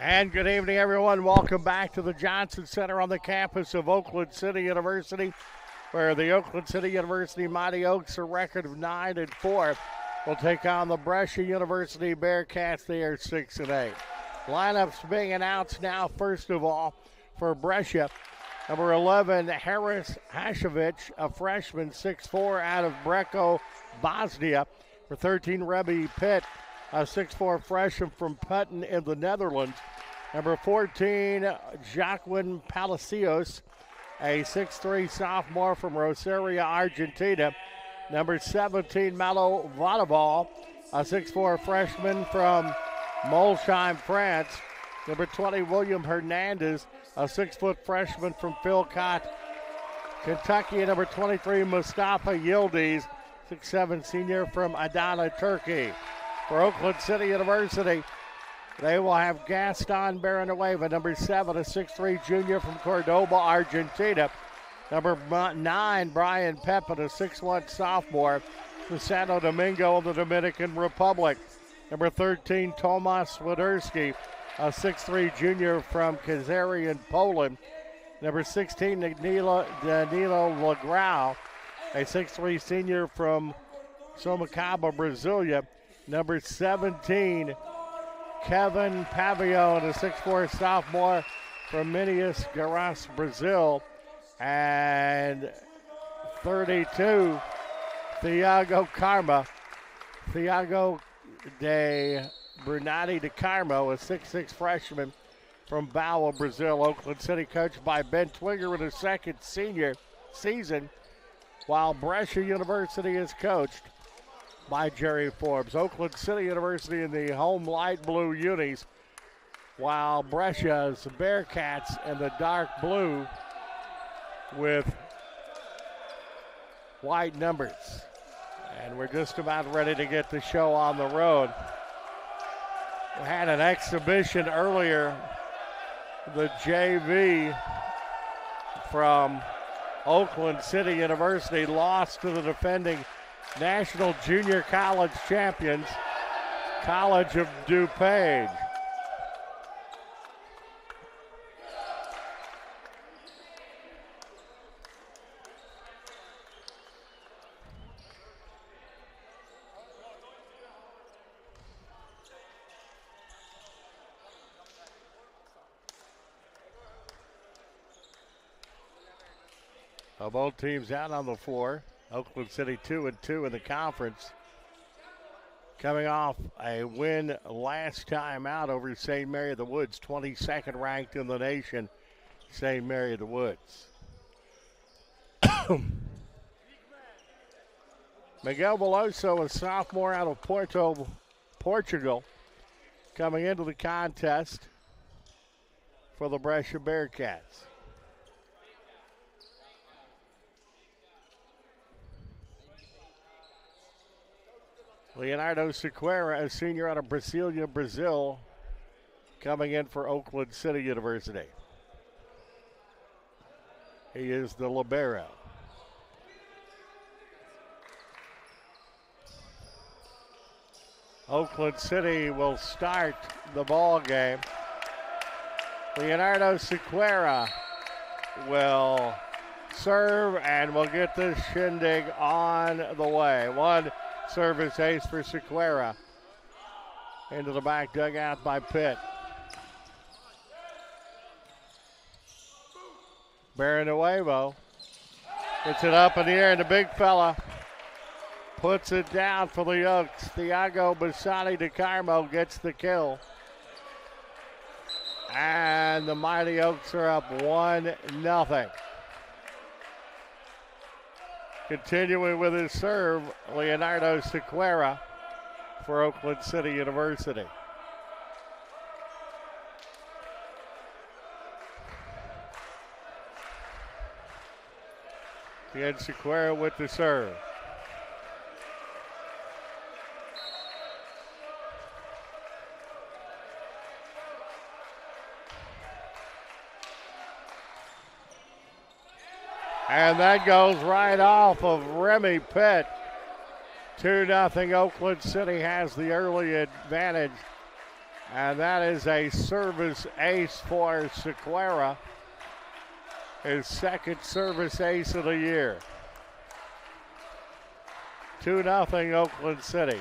And good evening, everyone. Welcome back to the Johnson Center on the campus of Oakland City University, where the Oakland City University Mighty Oaks, a record of 9-4, will take on the Brescia University Bearcats. They are 6-8. Lineups being announced now. First of all, for Brescia, number 11, Harris Hashovich, a freshman, 6'4", out of Breko, Bosnia. For 13, Rebbe Pitt, a 6'4" freshman from Putten in the Netherlands. Number 14, Jacqueline Palacios, a 6'3" sophomore from Rosario, Argentina. Number 17, Malo Vadaval, a 6'4" freshman from Molsheim, France. Number 20, William Hernandez, a 6-foot freshman from Philcott, Kentucky. Number 23, Mustafa Yildiz, 6'7" senior from Adana, Turkey. For Oakland City University, they will have Gaston Baranueva, number 7, a 6'3" junior from Cordoba, Argentina. Number 9, Brian Pepin, a 6'1" sophomore from Santo Domingo in the Dominican Republic. Number 13, Tomasz Swiderski, a 6'3" junior from Kazarian, Poland. Number 16, Danilo Legrau, a 6'3" senior from Sorocaba, Brasilia. Number 17, Kevin Pavillon, a 6'4" sophomore from Minas Gerais, Brazil. And 32, Thiago de Brunati de Carmo, a 6'6" freshman from Boa, Brazil. Oakland City coached by Ben Twigger in his second senior season, while Brescia University is coached by Jerry Forbes. Oakland City University in the home light blue unis, while Brescia's Bearcats in the dark blue with white numbers. And we're just about ready to get the show on the road. We had an exhibition earlier. The JV from Oakland City University lost to the defending National Junior College champions, College of DuPage. Both teams out on the floor. Oakland City 2-2 in the conference, coming off a win last time out over St. Mary of the Woods, 22nd ranked in the nation, St. Mary of the Woods. Miguel Veloso, a sophomore out of Porto, Portugal, coming into the contest for the Brescia Bearcats. Leonardo Sequeira, a senior out of Brasilia, Brazil, coming in for Oakland City University. He is the libero. Oakland City will start the ball game. Leonardo Sequeira will serve and will get this shindig on the way. One service ace for Sequeira. Into the back dugout by Pitt. Baranuevo gets it up in the air, and the big fella puts it down for the Oaks. Thiago Bassani de Carmo gets the kill. And the Mighty Oaks are up 1-0. Continuing with his serve, Leonardo Sequeira for Oakland City University. Again, Sequeira with the serve. And that goes right off of Remy Pitt. 2-0 Oakland City has the early advantage And that is a service ace for Sequeira. His second service ace of the year. 2-0 Oakland City.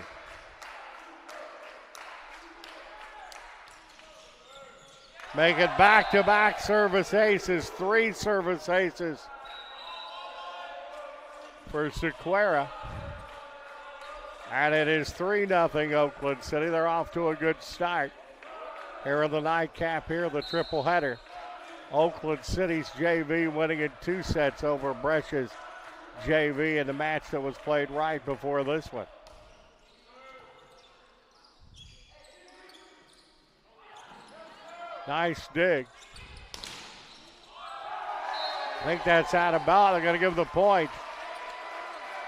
Make it back-to-back service aces, 3 service aces for Sequeira. And it is 3-0 Oakland City. They're off to a good start here in the nightcap here, the triple header. Oakland City's JV winning in 2 sets over Brescia's JV in the match that was played right before this one. Nice dig. I think that's out of bounds. They're going to give the point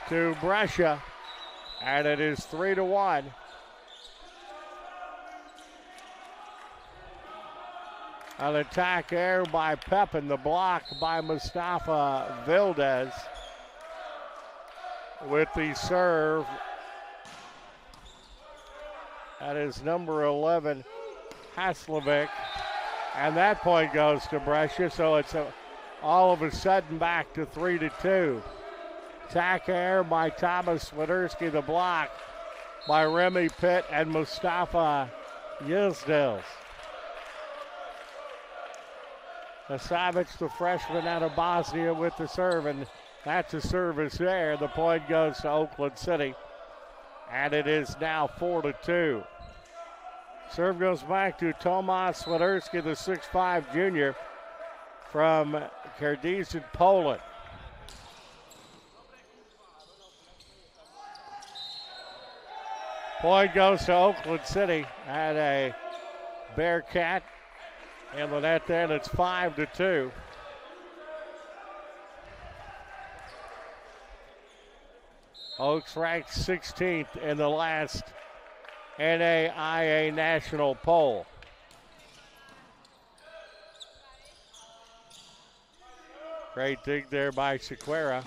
to Brescia. And it is 3-1. An attack air by Pepin, the block by Mustafa Vildez. With the serve, that is number 11, Haslovic. And that point goes to Brescia, so it's all of a sudden back to 3-2. Attack air by Thomas Swiderski, the block by Remy Pitt and Mustafa Yizdils. Savic, the freshman out of Bosnia, with the serve, and that's a service there. The point goes to Oakland City, and it is now 4-2. Serve goes back to Tomasz Swiderski, the 6'5 junior from Kardizh, Poland. Point goes to Oakland City. Had a Bearcat in the net there, and it's 5-2. Oaks ranked 16th in the last NAIA national poll. Great dig there by Sequeira.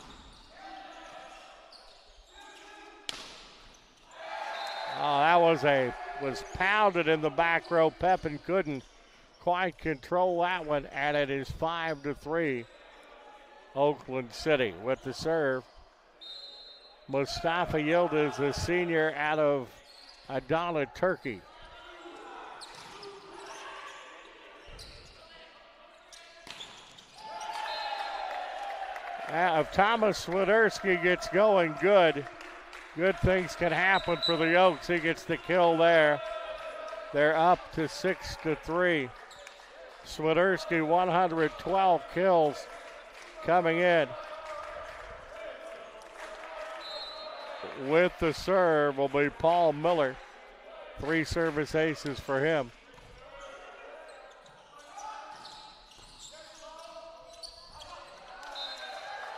Oh, that was pounded in the back row. Pepin couldn't quite control that one, and it is 5-3. Oakland City with the serve. Mustafa Yildiz, the senior out of Adana, Turkey. If Thomas Swiderski gets going good things can happen for the Oaks. He gets the kill there. They're up to 6-3. Swiderski, 112 kills coming in. With the serve will be Paul Miller. 3 service aces for him.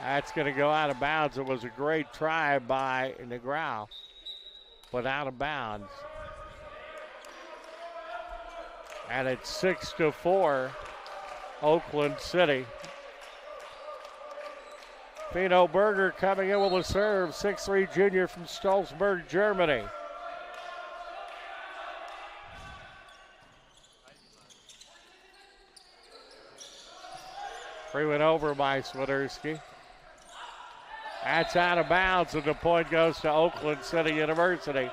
That's going to go out of bounds. It was a great try by Negrao, but out of bounds. And it's 6-4, Oakland City. Fino Berger coming in with a serve, 6'3 junior from Stolzburg, Germany. Free went over by Swiderski. That's out of bounds, and the point goes to Oakland City University.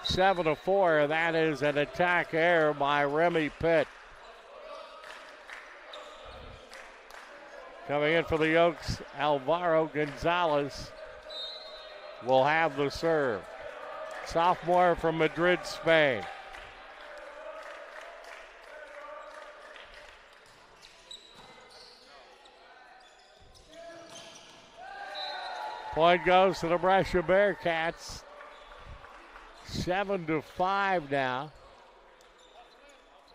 7-4, and that is an attack error by Remy Pitt. Coming in for the Oaks, Alvaro Gonzalez will have the serve. Sophomore from Madrid, Spain. Point goes to the Brescia Bearcats. 7-5 now.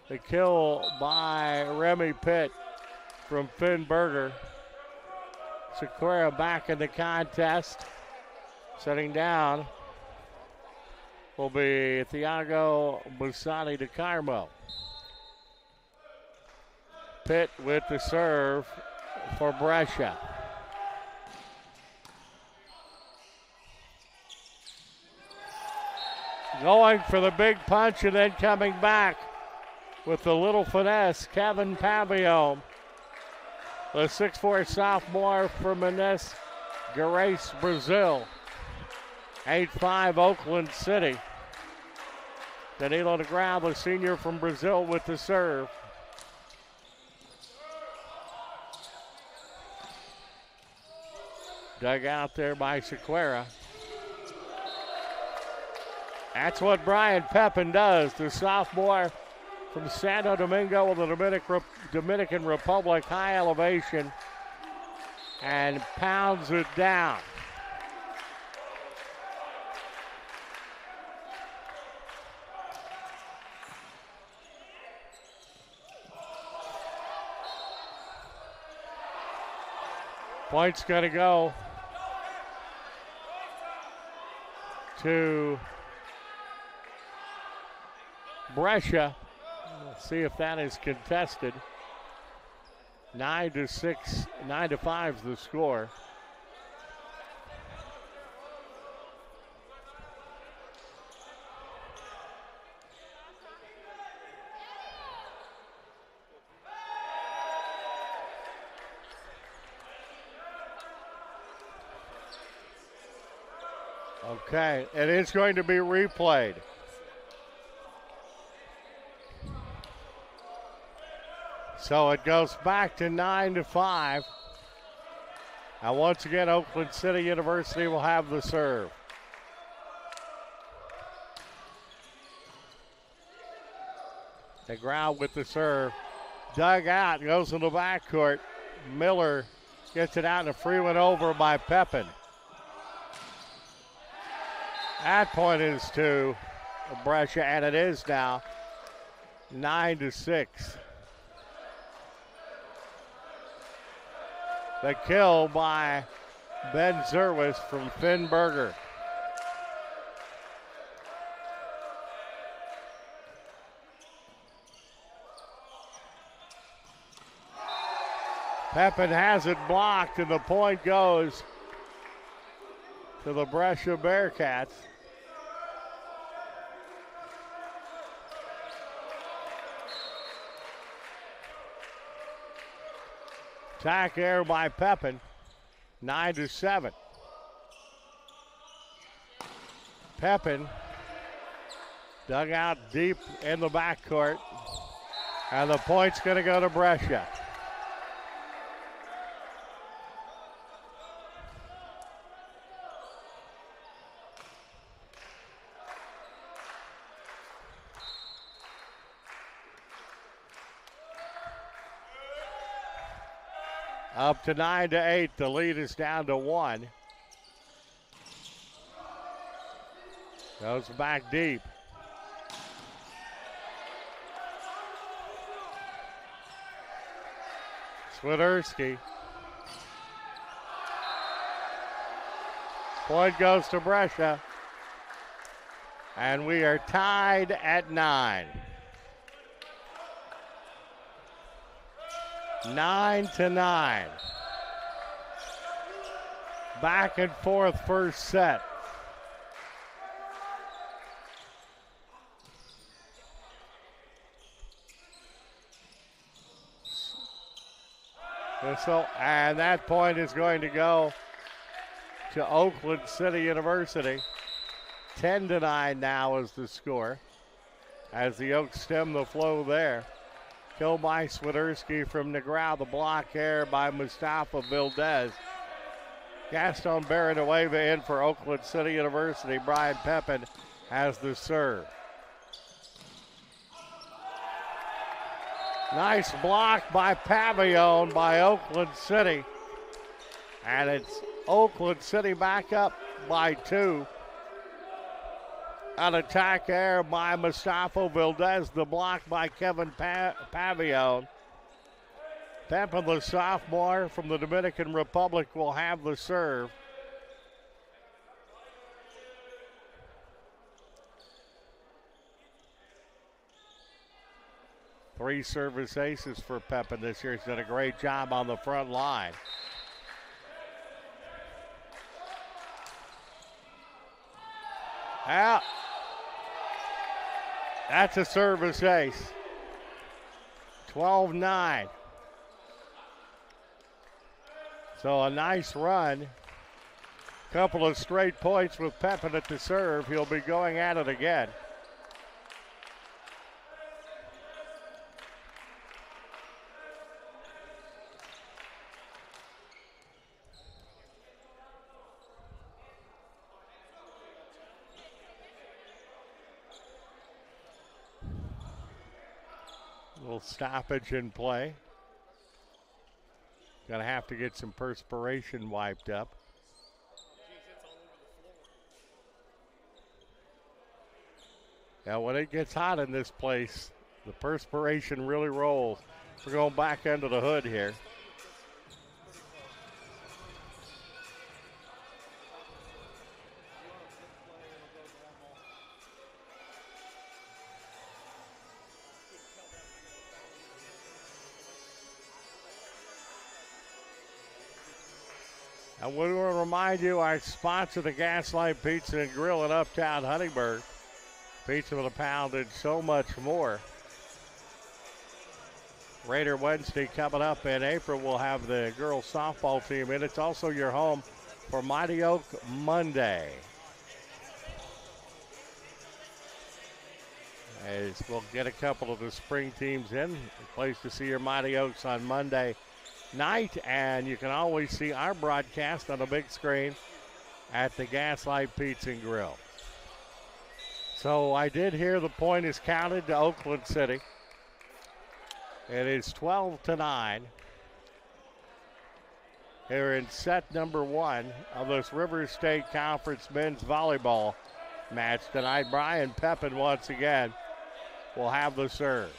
The kill by Remy Pitt from Finn Berger. Sequeira back in the contest. Setting down will be Thiago Busani de Carmo. Pitt with the serve for Brescia. Going for the big punch and then coming back with the little finesse, Kevin Pavillon. The 6'4" sophomore from Minas Gerais, Brazil. 8'5" Oakland City. Danilo Negrão, the senior from Brazil, with the serve. Dug out there by Sequeira. That's what Brian Pepin does, the sophomore from Santo Domingo in the Dominican Republic, high elevation, and pounds it down. Point's going to go to Brescia. Let's see if that is contested. 9-6, 9-5 is the score. Okay, it is going to be replayed. So it goes back to 9-5. And once again, Oakland City University will have the serve. Negrão with the serve. Dug out, goes in the backcourt. Miller gets it out and a free one over by Pepin. That point is to Brescia, and it is now 9-6. The kill by Ben Zerwis from Finn Berger. Pepin has it blocked, and the point goes to the Brescia Bearcats. Attack air by Pepin, 9-7. Pepin dug out deep in the backcourt, and the point's going to go to Brescia. Up to 9-8, the lead is down to 1. Goes back deep. Swiderski. Point goes to Brescia. And we are tied at 9. 9-9. Back and forth first set. And that point is going to go to Oakland City University. 10-9 now is the score as the Oaks stem the flow there. Kill by Swiderski from Negrão. The block here by Mustafa Vildez. Gaston Barrenueva in for Oakland City University. Brian Pepin has the serve. Nice block by Pavillon by Oakland City. And it's Oakland City back up by 2. An attack there by Mustafa Vildez. The block by Kevin Pavillon. Pepin, the sophomore from the Dominican Republic, will have the serve. Three service aces for Pepin this year. He's done a great job on the front line. That's a service ace. 12-9. So a nice run. Couple of straight points with Pepin at the serve. He'll be going at it again. Little stoppage in play. Gonna have to get some perspiration wiped up. Now when it gets hot in this place, the perspiration really rolls. We're going back under the hood here. I want to remind you, our sponsor, the Gaslight Pizza and Grill in Uptown Huntingburg. Pizza with a pound and so much more. Raider Wednesday coming up in April. We'll have the girls softball team in. It's also your home for Mighty Oak Monday. As we'll get a couple of the spring teams in. A place to see your Mighty Oaks on Monday night, and you can always see our broadcast on the big screen at the Gaslight Pizza and Grill. So I did hear the point is counted to Oakland City. It is 12-9 here in set number 1 of this Rivers State Conference men's volleyball match tonight. Brian Pepin once again will have the serve.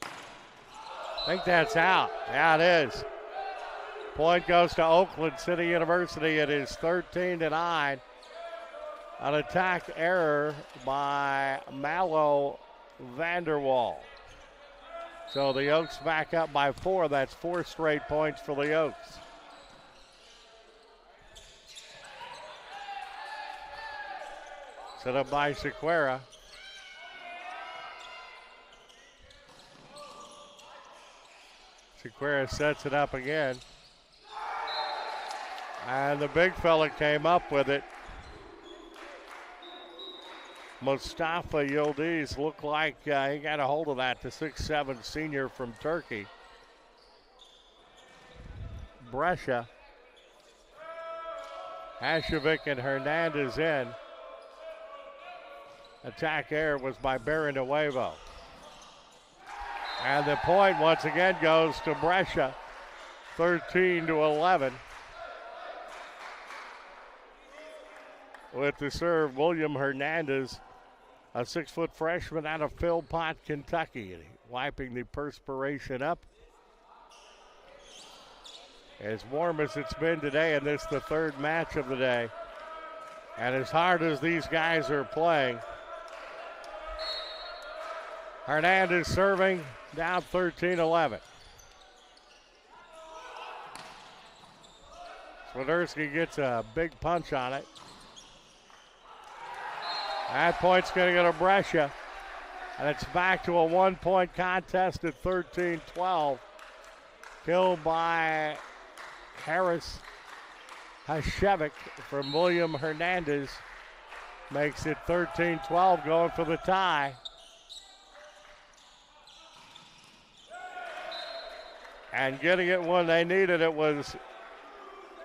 I think that's out. Yeah, it is. Point goes to Oakland City University. It is 13-9. An attack error by Mallow Vanderwall. So the Oaks back up by 4. That's 4 straight points for the Oaks. Set up by Sequeira. Sequeira sets it up again. And the big fella came up with it. Mustafa Yildiz looked like he got a hold of that, the 6'7" senior from Turkey. Brescia. Hashevic and Hernandez in. Attack error was by Barrenuevo. And the point once again goes to Brescia, 13-11. With the serve, William Hernandez, a 6-foot freshman out of Philpott, Kentucky, wiping the perspiration up. As warm as it's been today, and this is the third match of the day. And as hard as these guys are playing, Hernandez serving, down 13-11. Swiderski gets a big punch on it. That point's going to go to Brescia. And it's back to a one-point contest at 13-12. Killed by Harris Hashevic from William Hernandez. Makes it 13-12, going for the tie. And getting it when they needed it was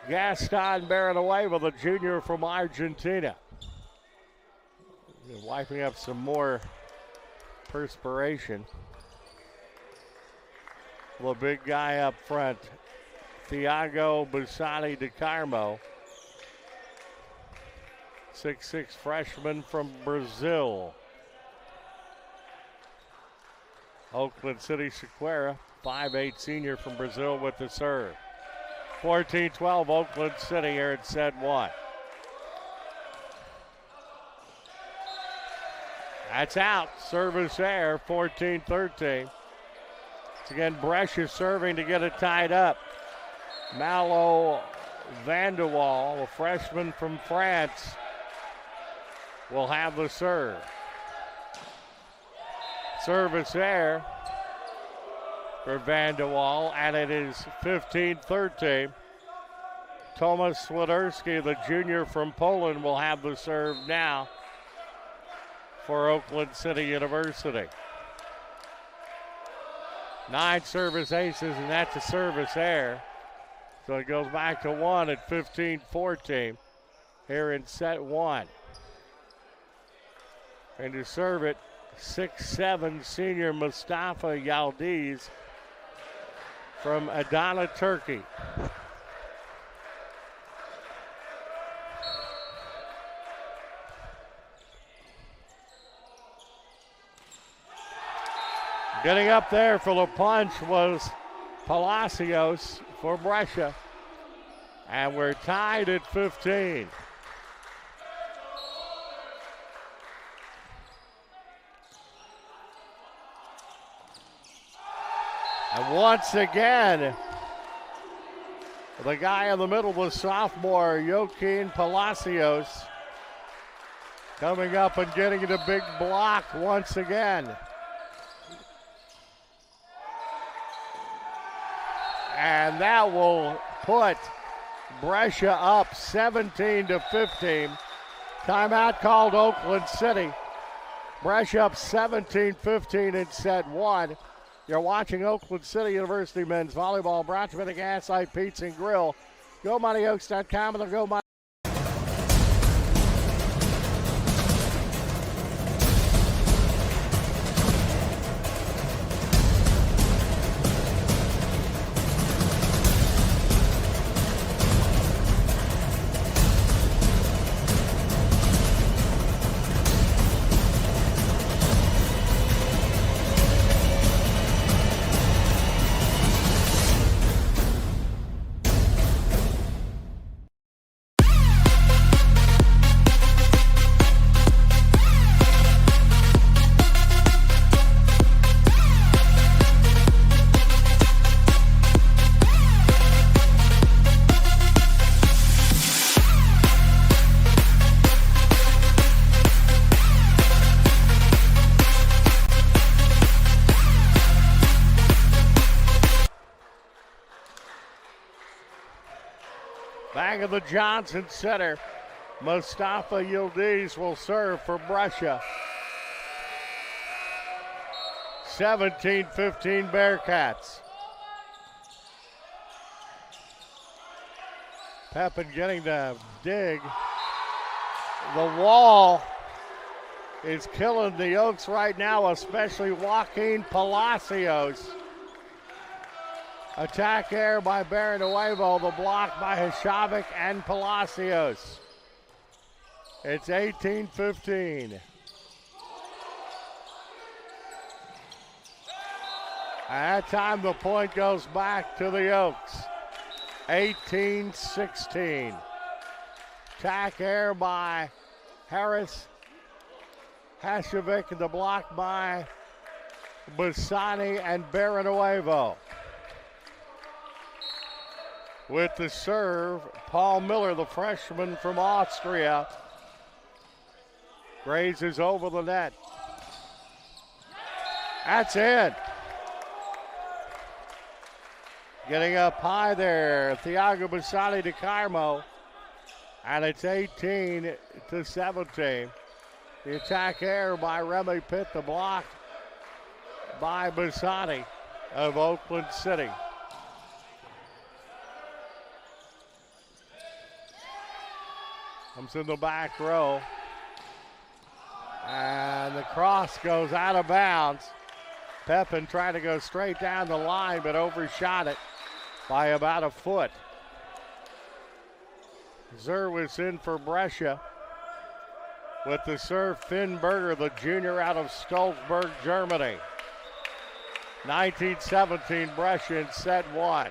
Gaston Barrenuevo, the junior from Argentina. Wiping up some more perspiration. The big guy up front, Thiago Busani de Carmo, 6'6" freshman from Brazil. Oakland City Sequeira, 5'8" senior from Brazil with the serve. 14-12 Oakland City here at set 1. That's out. Service error, 14-13. It's again Brescia serving to get it tied up. Malo Vanderwall, a freshman from France, will have the serve. Service there for Van de Waal, and it is 15-13. Tomasz Swiderski, the junior from Poland, will have the serve now for Oakland City University. 9 service aces, and that's a service error. So it goes back to 1 at 15-14 here in set 1. And to serve it, 6'7" senior Mustafa Yildiz from Adana, Turkey. Getting up there for the punch was Palacios for Brescia. And we're tied at 15. And once again, the guy in the middle was sophomore Joaquin Palacios coming up and getting the big block once again. And that will put Brescia up 17-15. Timeout called Oakland City. Brescia up 17-15 in set 1. You're watching Oakland City University men's volleyball, brought to you by the Gaslight Pizza and Grill. GoMightyOaks.com and the Go Mighty. Back of the Johnson Center, Mustafa Yildiz will serve for Brescia. 17-15 Bearcats. Pepin getting the dig. The wall is killing the Oaks right now, especially Joaquin Palacios. Attack air by Barrenuevo, the block by Hishavik and Palacios. It's 18-15. At that time, the point goes back to the Oaks. 18-16. Attack air by Harris. Hishavik, the block by Bassani and Barrenuevo. With the serve, Paul Miller, the freshman from Austria, grazes over the net. That's it. Getting up high there, Thiago Bassani de Carmo, and it's 18-17. The attack air by Remy Pitt, the block by Bassani of Oakland City. Comes in the back row. And the cross goes out of bounds. Pepin tried to go straight down the line, but overshot it by about a foot. Zerwis in for Brescia. With the serve, Finn Berger, the junior out of Stolzburg, Germany. 19-17 Brescia in set 1.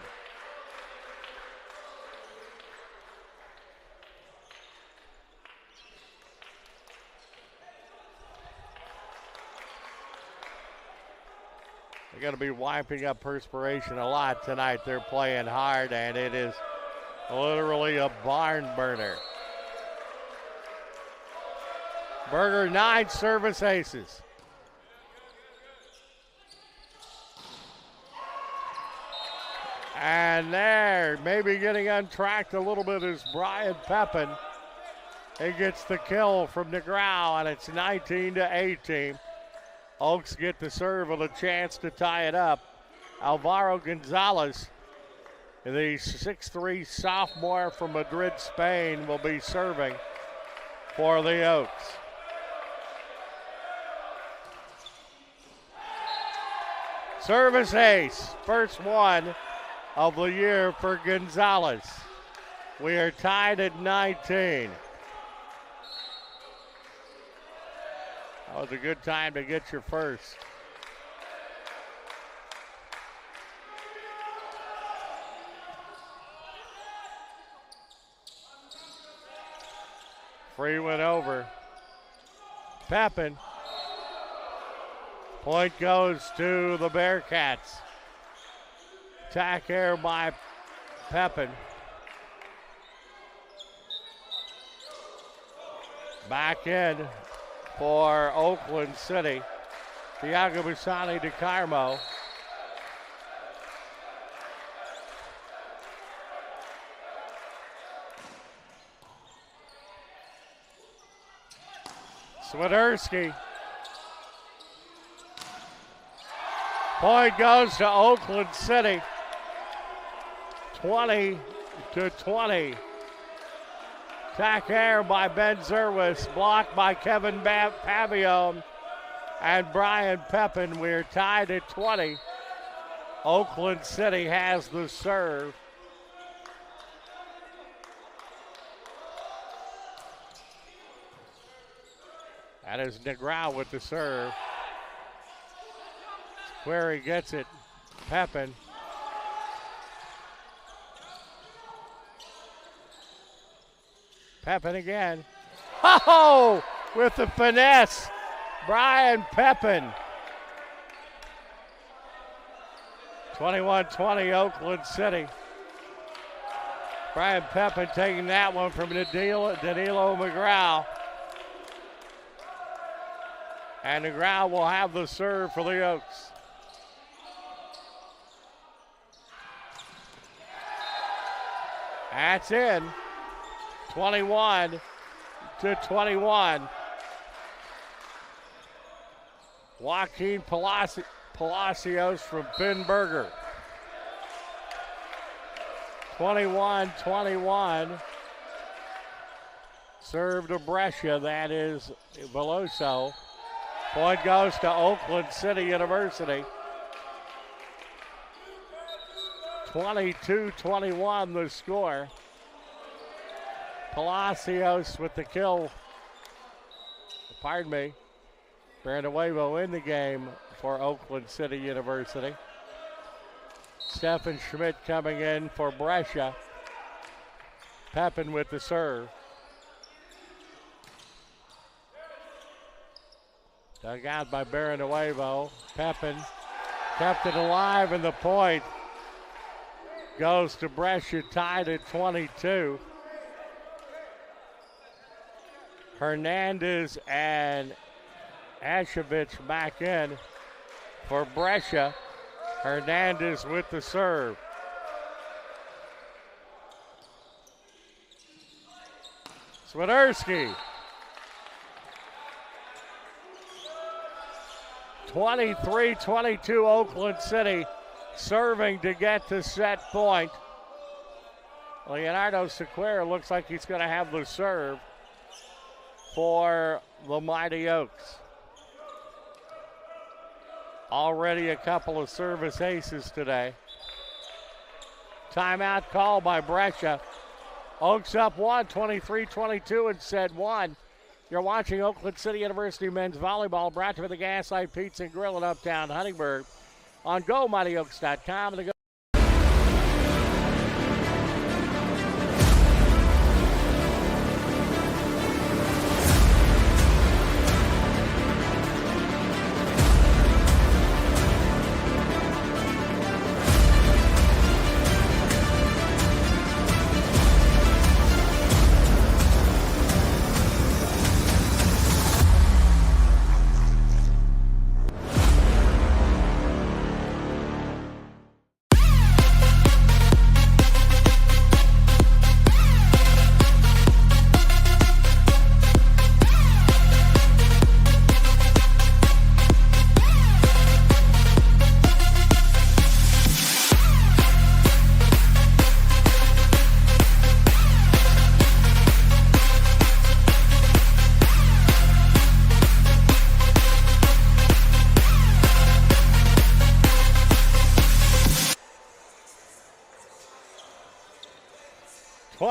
They're going to be wiping up perspiration a lot tonight. They're playing hard, and it is literally a barn burner. Berger 9 service aces. And there, maybe getting untracked a little bit is Brian Pepin. He gets the kill from DeGraw, and it's 19-18. Oaks get the serve with a chance to tie it up. Alvaro Gonzalez, the 6'3" sophomore from Madrid, Spain, will be serving for the Oaks. Service ace, first one of the year for Gonzalez. We are tied at 19. That was a good time to get your first. Free went over. Pepin. Point goes to the Bearcats. Attack air by Pepin. Back in for Oakland City. Thiago Busani de Carmo. Swiderski. Point goes to Oakland City. 20-20. Attack air by Ben Zerwis. Blocked by Kevin Pavillon and Brian Pepin. We're tied at 20. Oakland City has the serve. That is DeGraw with the serve. Where he gets it, Pepin. Pepin again. Oh, with the finesse, Brian Pepin. 21-20 Oakland City. Brian Pepin taking that one from Danilo McGraw. And McGraw will have the serve for the Oaks. That's in. 21-21. Joaquin Palacios from Finn Berger. 21-21. Serve to Brescia. That is Veloso. Point goes to Oakland City University. 22-21 the score. Palacios with the kill. Pardon me. Brandenuevo in the game for Oakland City University. Stephen Schmidt coming in for Brescia. Pepin with the serve. Dug out by Brandenuevo. Pepin kept it alive, and the point goes to Brescia, tied at 22. Hernandez and Ashevich back in for Brescia. Hernandez with the serve. Swiderski. 23-22 Oakland City serving to get to set point. Leonardo Sequeira looks like he's going to have the serve for the Mighty Oaks. Already a couple of service aces today. Timeout call by Brescia. Oaks up one, 23-22 in set one. You're watching Oakland City University men's volleyball, brought to you by the Gaslight Pizza and Grill in Uptown Huntingburg on GoMightyOaks.com and the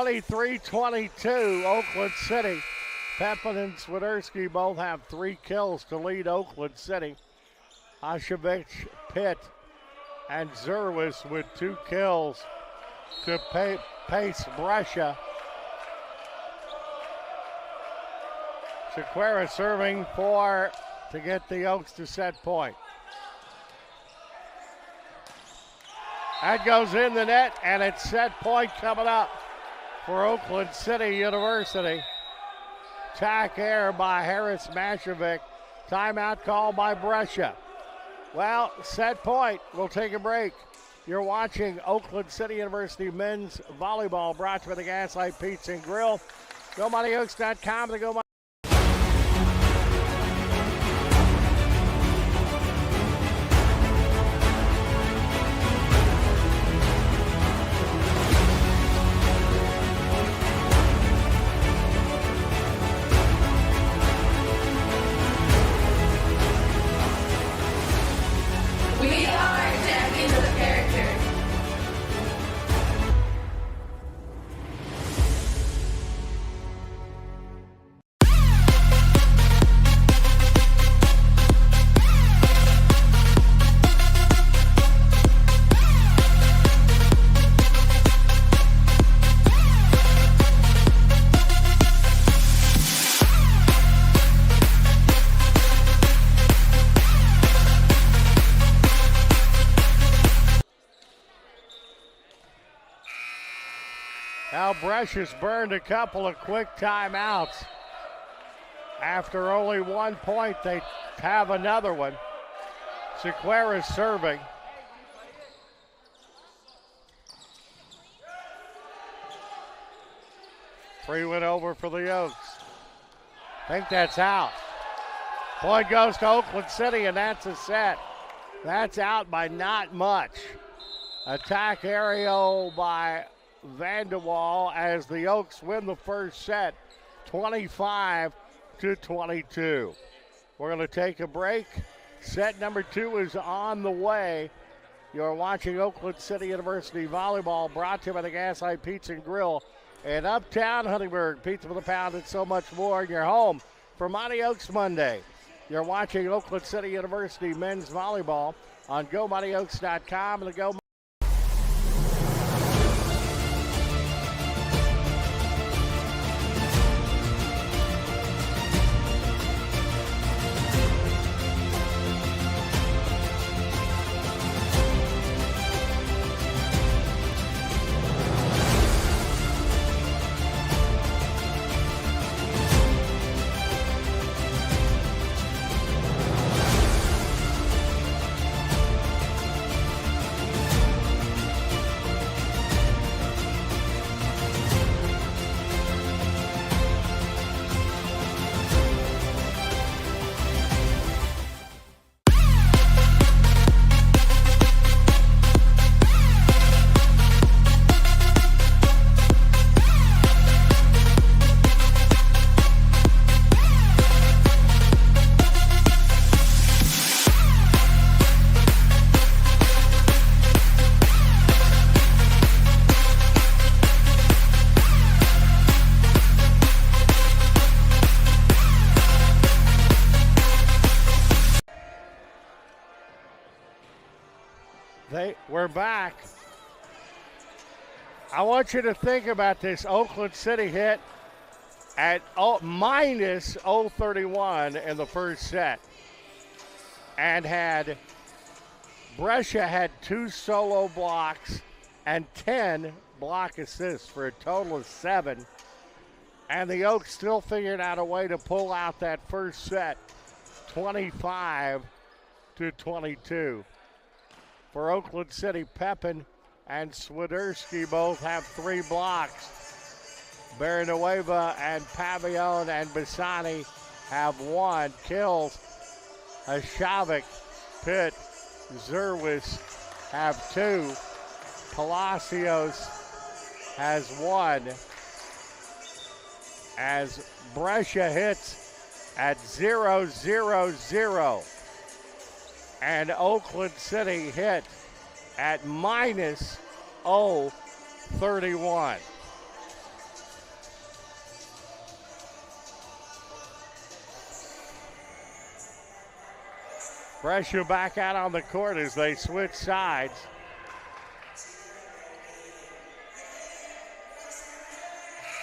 23-22, Oakland City. Pepin and Swiderski both have 3 kills to lead Oakland City. Hashovich, Pitt, and Zerwis with 2 kills to pace Brescia. Sequeira serving to get the Oaks to set point. That goes in the net, and it's set point coming up for Oakland City University. Tack air by Harris Mashevic. Timeout call by Brescia. Well, set point. We'll take a break. You're watching Oakland City University men's volleyball, brought to you by the Gaslight Pizza and Grill. GoMightyOaks.com. The Go Now Brescia's burned a couple of quick timeouts. After only 1 point, they have another one. Sequeira's serving. Free went over for the Oaks. I think that's out. Point goes to Oakland City, and that's a set. That's out by not much. Attack aerial by Vanderwall as the Oaks win the first set, 25-22. We're going to take a break. Set number 2 is on the way. You're watching Oakland City University volleyball, brought to you by the Gaslight Pizza and Grill in Uptown Huntingburg. Pizza for the pound and so much more in your home for Mighty Oaks Monday. You're watching Oakland City University men's volleyball on GoMightyOaks.com and the Go. We're back. I want you to think about this. Oakland City hit at minus 031 in the first set. And Brescia had 2 solo blocks and 10 block assists for a total of 7. And the Oaks still figured out a way to pull out that first set, 25-22. For Oakland City, Pepin and Swiderski both have 3 blocks. Baranueva and Pavillon and Bassani have 1. Kills. Hashavik, Pitt, Zerwis have 2. Palacios has 1. As Brescia hits at 0-0-0. And Oakland City hit at minus 031. Brescia back out on the court as they switch sides.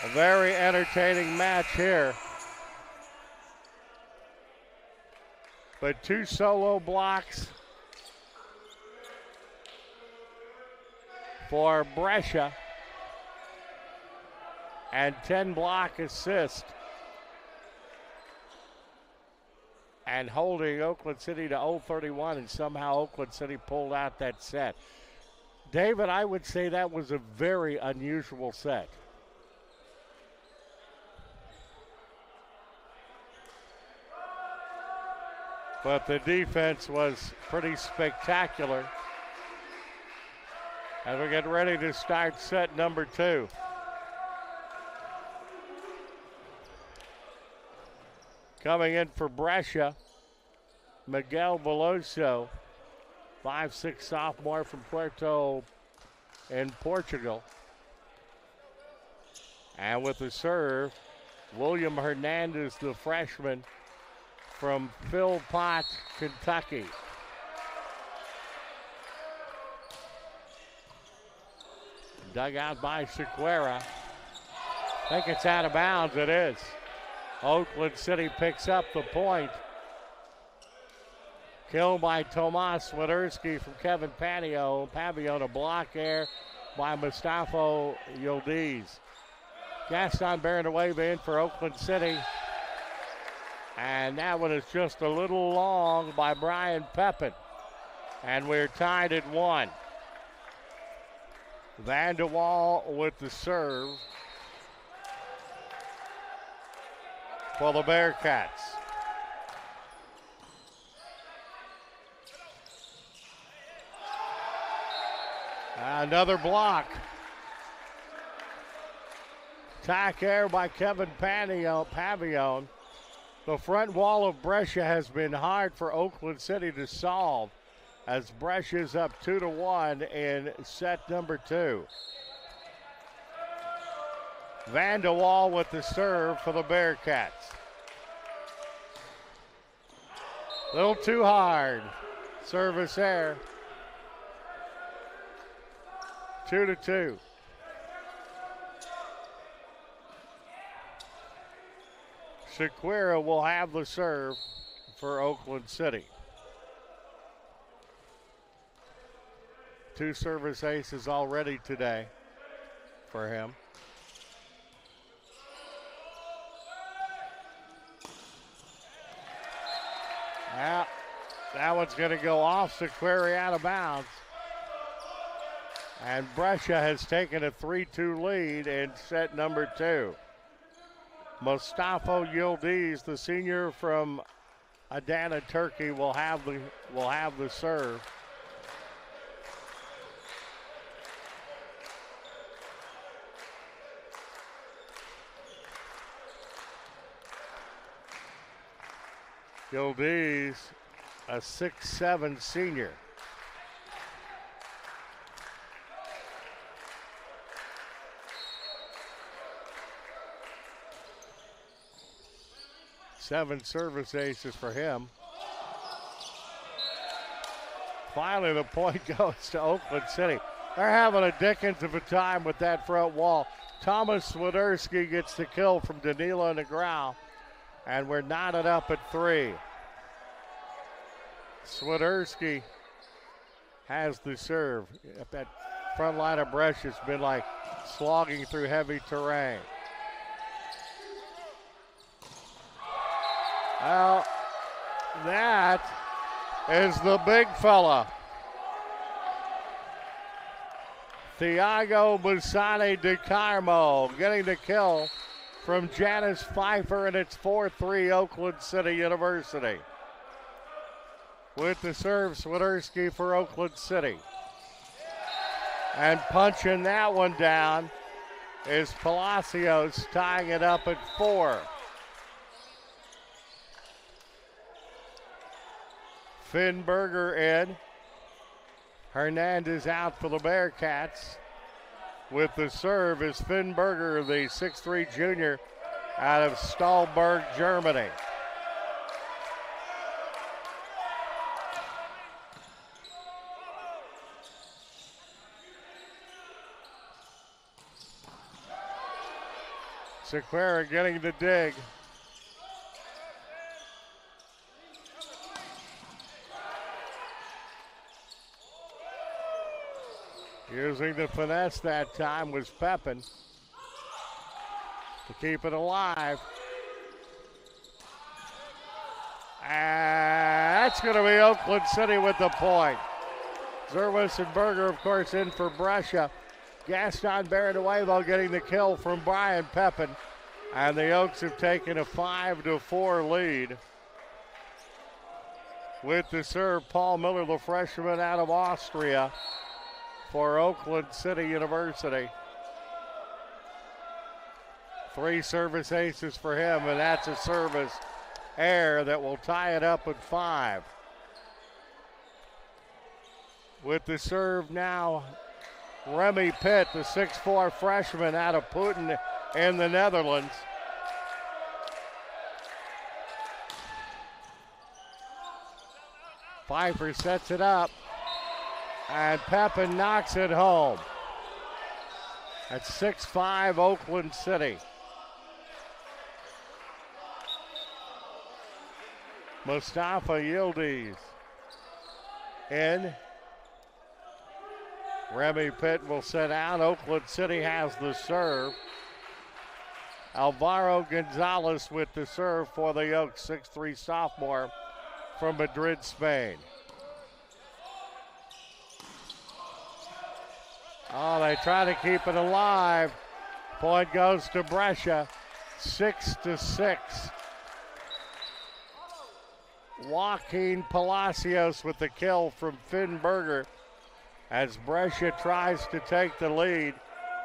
A very entertaining match here. But 2 solo blocks for Brescia and 10 block assists. And holding Oakland City to 0-31, and somehow Oakland City pulled out that set. David, I would say that was a very unusual set. But the defense was pretty spectacular. As we get ready to start set number 2. Coming in for Brescia, Miguel Veloso, 5'6" sophomore from Puerto in Portugal. And with the serve, William Hernandez, the freshman from Philpott, Kentucky. Dug out by Sequeira. I think it's out of bounds. It is. Oakland City picks up the point. Killed by Tomas Swiderski from Kevin Pavio. A block there by Mustafa Yildiz. Gaston Barananueva in for Oakland City. And that one is just a little long by Brian Pepin. And we're tied at 1. Van de Waal with the serve for the Bearcats. Another block. Attack there by Kevin Pavillon. The front wall of Brescia has been hard for Oakland City to solve as Brescia's up 2-1 in set number 2. Van de Waal with the serve for the Bearcats. A little too hard. Service there. 2-2. Sequeira will have the serve for Oakland City. 2 service aces already today for him. Yeah, that one's going to go off. Sequeira out of bounds. And Brescia has taken a 3-2 lead in set number 2. Mustafa Yildiz, the senior from Adana, Turkey, will have the serve. Yildiz, a 6'7" senior. Seven service aces for him. Finally, the point goes to Oakland City. They're having a dickens of a time with that front wall. Thomas Swiderski gets the kill from Danilo Negrão, and we're knotted up at 3. Swiderski has the serve. That front line of Brescia has been like slogging through heavy terrain. Well, that is the big fella. Thiago Busani de Carmo getting the kill from Janice Pfeiffer, and it's 4-3 Oakland City University. With the serve, Swiderski for Oakland City. And punching that one down is Palacios, tying it up at 4. Finn Berger in. Hernandez out for the Bearcats. With the serve is Finn Berger, the 6'3" junior out of Stahlberg, Germany. Sequeira getting the dig. Using the finesse that time was Pepin to keep it alive. And that's going to be Oakland City with the point. Zerwis and Berger, of course, in for Brescia. Gaston Barrenuevo getting the kill from Brian Pepin. And the Oaks have taken a 5-4 lead. With the serve, Paul Miller, the freshman out of Austria, for Oakland City University. 3 service aces for him, and that's a service error that will tie it up at 5. With the serve now, Remy Pitt, the 6'4 freshman out of Putin in the Netherlands. Pfeiffer sets it up, and Pepin knocks it home. At 6-5 Oakland City. Mustafa Yildiz in. Remy Pitt will sit out. Oakland City has the serve. Alvaro Gonzalez with the serve for the Oaks, 6'3 sophomore from Madrid, Spain. Oh, they try to keep it alive. Point goes to Brescia, 6-6. Joaquin Palacios with the kill from Finn Berger as Brescia tries to take the lead.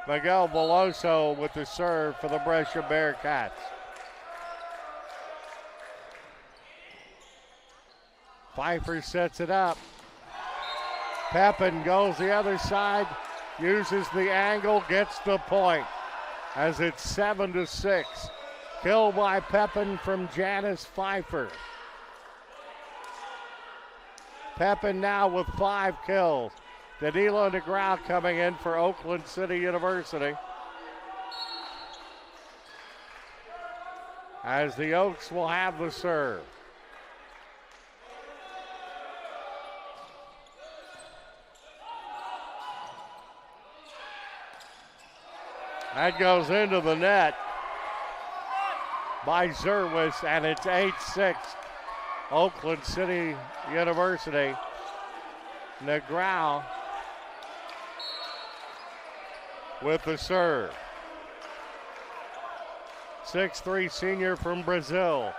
Miguel Veloso with the serve for the Brescia Bearcats. Pfeiffer sets it up. Pepin goes the other side, uses the angle, gets the point as it's 7-6. Kill by Pepin from Janice Pfeiffer. Pepin now with 5 kills. Danilo Negrao coming in for Oakland City University. As the Oaks will have the serve. That goes into the net by Zerwis, and it's 8-6. Oakland City University. Negrao with the serve. 6'3 senior from Brazil.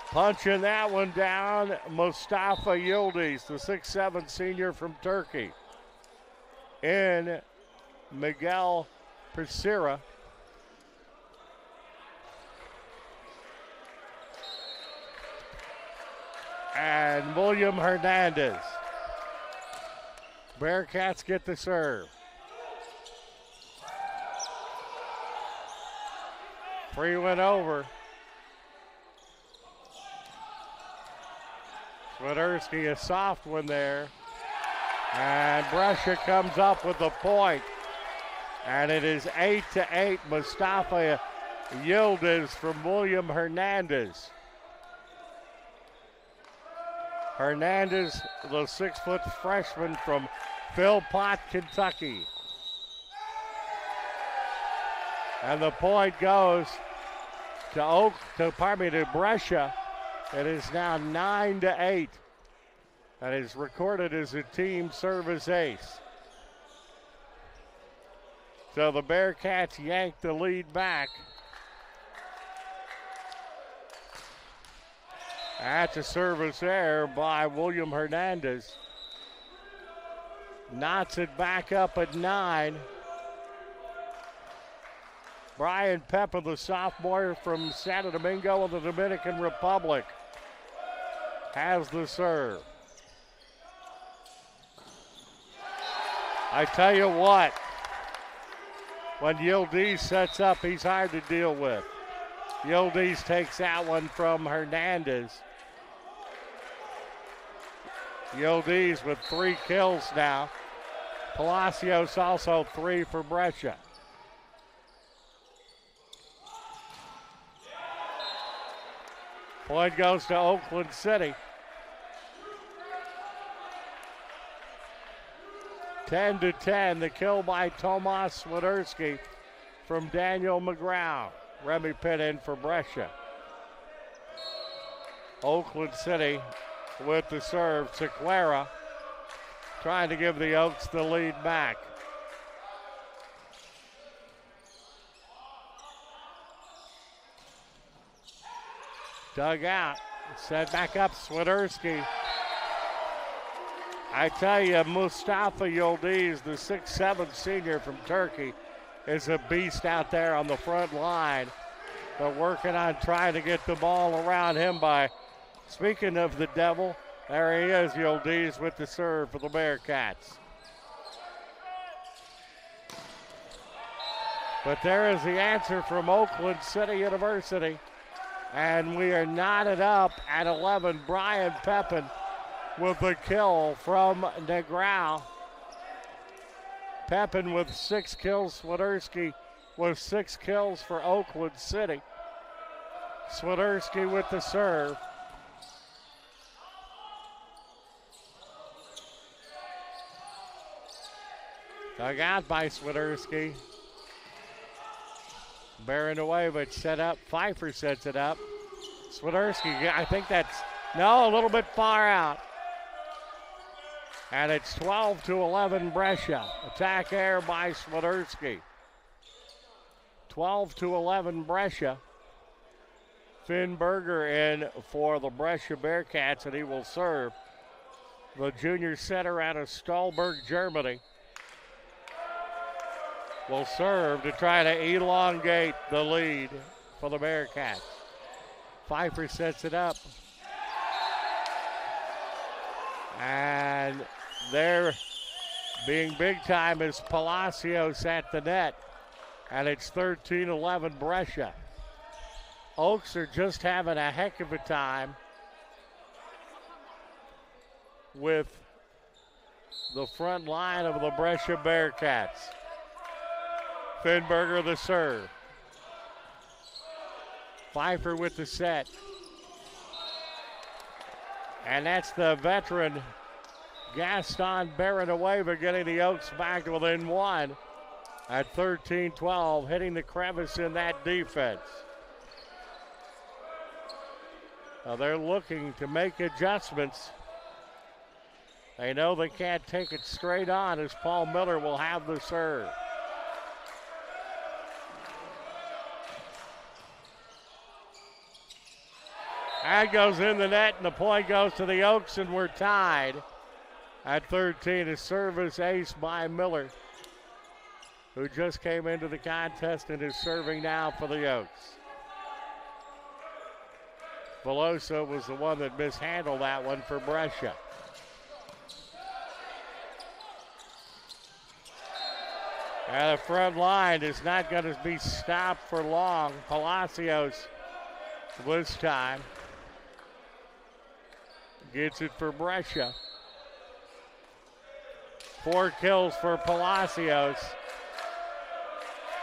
Punching that one down, Mustafa Yildiz, the 6'7 senior from Turkey. In Miguel Persira. And William Hernandez. Bearcats get the serve. Free went over. Swiderski, a soft one there. And Brescia comes up with the point. And it is 8-8. Mustafa Yildiz from William Hernandez. Hernandez, the 6-foot freshman from Philpott, Kentucky. And the point goes to Brescia. It is now 9-8. That is recorded as a team service ace. So the Bearcats yank the lead back. That's a service error by William Hernandez. Knots it back up at 9. Brian Pepin, the sophomore from Santo Domingo in the Dominican Republic, has the serve. I tell you what, when Yildiz sets up, he's hard to deal with. Yildiz takes that one from Hernandez. Yildiz with 3 kills now. Palacios also 3 for Brescia. Point goes to Oakland City. 10-10, the kill by Tomas Swiderski from Daniel McGraw. Remy Pitt in for Brescia. Oakland City with the serve. Sequeira trying to give the Oaks the lead back. Dug out, set back up, Swiderski. I tell you, Mustafa Yildiz, the 6'7" senior from Turkey, is a beast out there on the front line. They're working on trying to get the ball around him by, speaking of the devil, there he is, Yildiz with the serve for the Bearcats. But there is the answer from Oakland City University. And we are knotted up at 11. Brian Pepin with the kill from Negrao. Pepin with 6 kills. Swiderski with 6 kills for Oakland City. Swiderski with the serve. Dug out by Swiderski. Baranovich set up. Pfeiffer sets it up. Swiderski, I think that's, no, a little bit far out. And it's 12-11 Brescia. Attack air by Swiderski. 12-11 Brescia. Finn Berger in for the Brescia Bearcats, and he will serve. The junior center out of Stolberg, Germany, will serve to try to elongate the lead for the Bearcats. Pfeiffer sets it up. And there, being big time, is Palacios at the net. And it's 13-11 Brescia. Oaks are just having a heck of a time with the front line of the Brescia Bearcats. Finberger the serve. Pfeiffer with the set. And that's the veteran Gaston Baranueva getting the Oaks back to within 1 at 13-12, hitting the crevice in that defense. Now they're looking to make adjustments. They know they can't take it straight on as Paul Miller will have the serve. That goes in the net, and the point goes to the Oaks, and we're tied at 13. A service ace by Miller, who just came into the contest and is serving now for the Oaks. Veloso was the one that mishandled that one for Brescia. And the front line is not going to be stopped for long. Palacios this time gets it for Brescia. 4 kills for Palacios.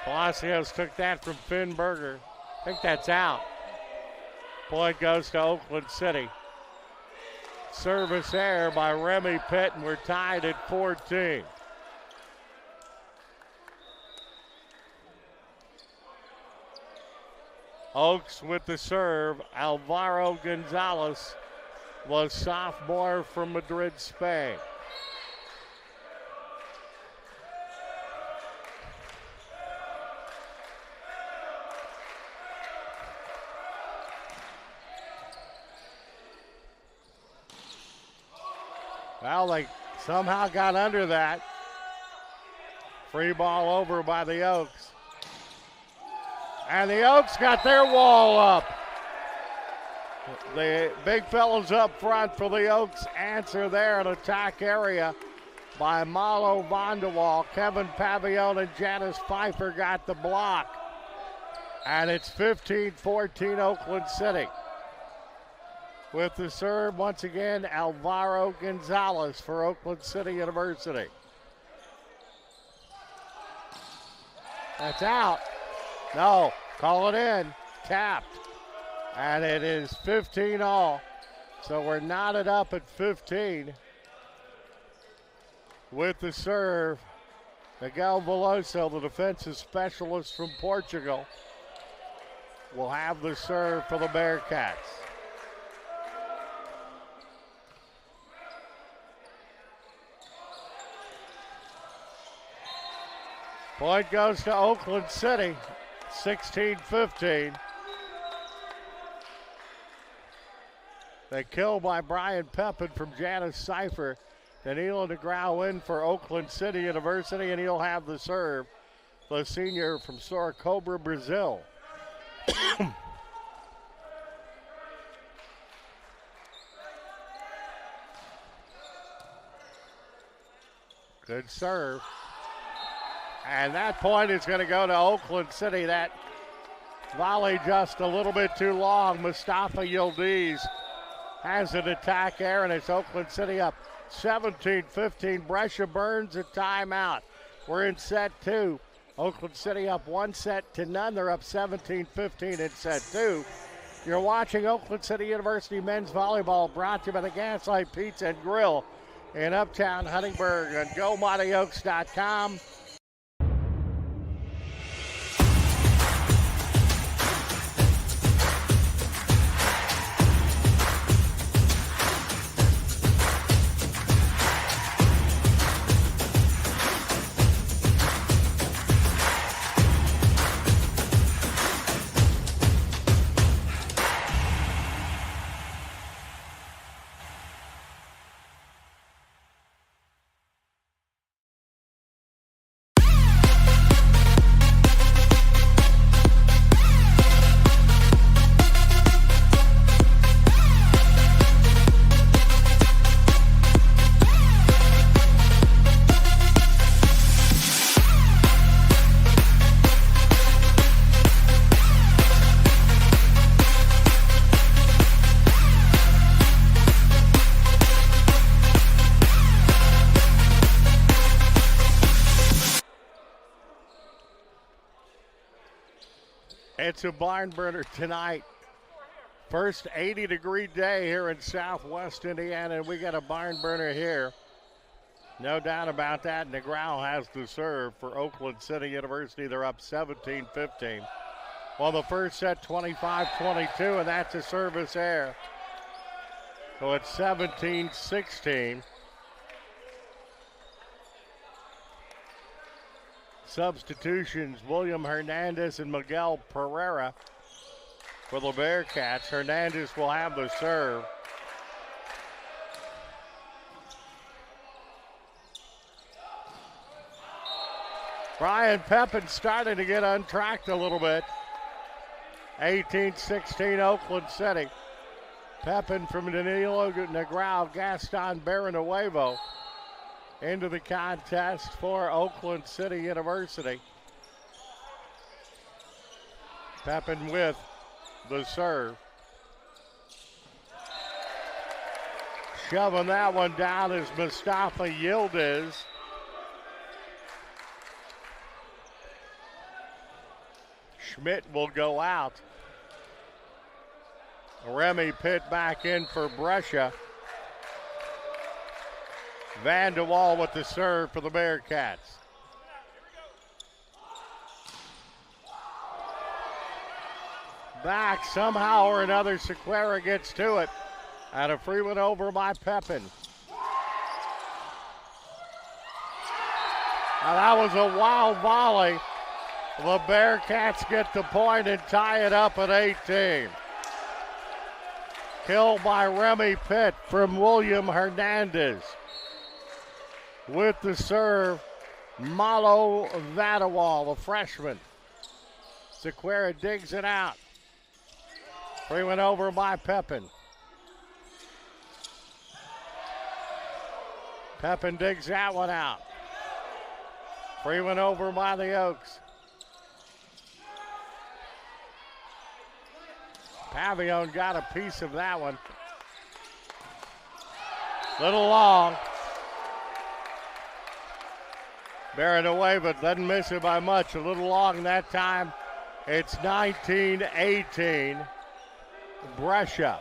Palacios took that from Finn Berger. I think that's out. Point goes to Oakland City. Service error by Remy Pitt, and we're tied at 14. Oaks with the serve. Alvaro Gonzalez, was sophomore from Madrid, Spain. Well, they somehow got under that. Free ball over by the Oaks. And the Oaks got their wall up. The big fellas up front for the Oaks answer there in attack area by Malo Vanderwall. Kevin Pavillon and Janice Pfeiffer got the block. And it's 15-14 Oakland City. With the serve, once again, Alvaro Gonzalez for Oakland City University. That's out. No, call it in. Tapped. And it is 15 all. So we're knotted up at 15. With the serve, Miguel Veloso, the defensive specialist from Portugal, will have the serve for the Bearcats. Point goes to Oakland City, 16-15. They kill by Brian Pepin from Janice Cipher. Danilo DeGrau in for Oakland City University, and he'll have the serve. The senior from Sorocaba, Brazil. Good serve. And that point is going to go to Oakland City. That volley just a little bit too long. Mustafa Yildiz has an attack there, and it's Oakland City up 17-15. Brescia burns a timeout. We're in set two. Oakland City up 1-0. They're up 17-15 in set two. You're watching Oakland City University men's volleyball, brought to you by the Gaslight Pizza and Grill in Uptown Huntingburg and GoMightyOaks.com. It's a barn burner tonight. First 80-degree day here in Southwest Indiana, and we got a barn burner here. No doubt about that. DeGrau has the serve for Oakland City University. They're up 17-15. Well, the first set 25-22, and that's a service error. So it's 17-16. Substitutions, William Hernandez and Miguel Pereira for the Bearcats. Hernandez will have the serve. Brian Pepin starting to get untracked a little bit. 18-16 Oakland City. Pepin from Danilo DeGrau, Gaston Baranuevo into the contest for Oakland City University. Pepin with the serve. Shoving that one down is Mustafa Yildiz. Schmidt will go out. Remy Pitt back in for Brescia. Van de Waal with the serve for the Bearcats. Back somehow or another, Sequeira gets to it. And a free one over by Pepin. Now that was a wild volley. The Bearcats get the point and tie it up at 18. Killed by Remy Pitt from William Hernandez. With the serve, Malo Vadawal, the freshman. Sequeira digs it out. Free one over by Pepin. Pepin digs that one out. Free one over by the Oaks. Pavillon got a piece of that one. Little long. Bearing away, but doesn't miss it by much. A little long that time. It's 19-18. Brescia.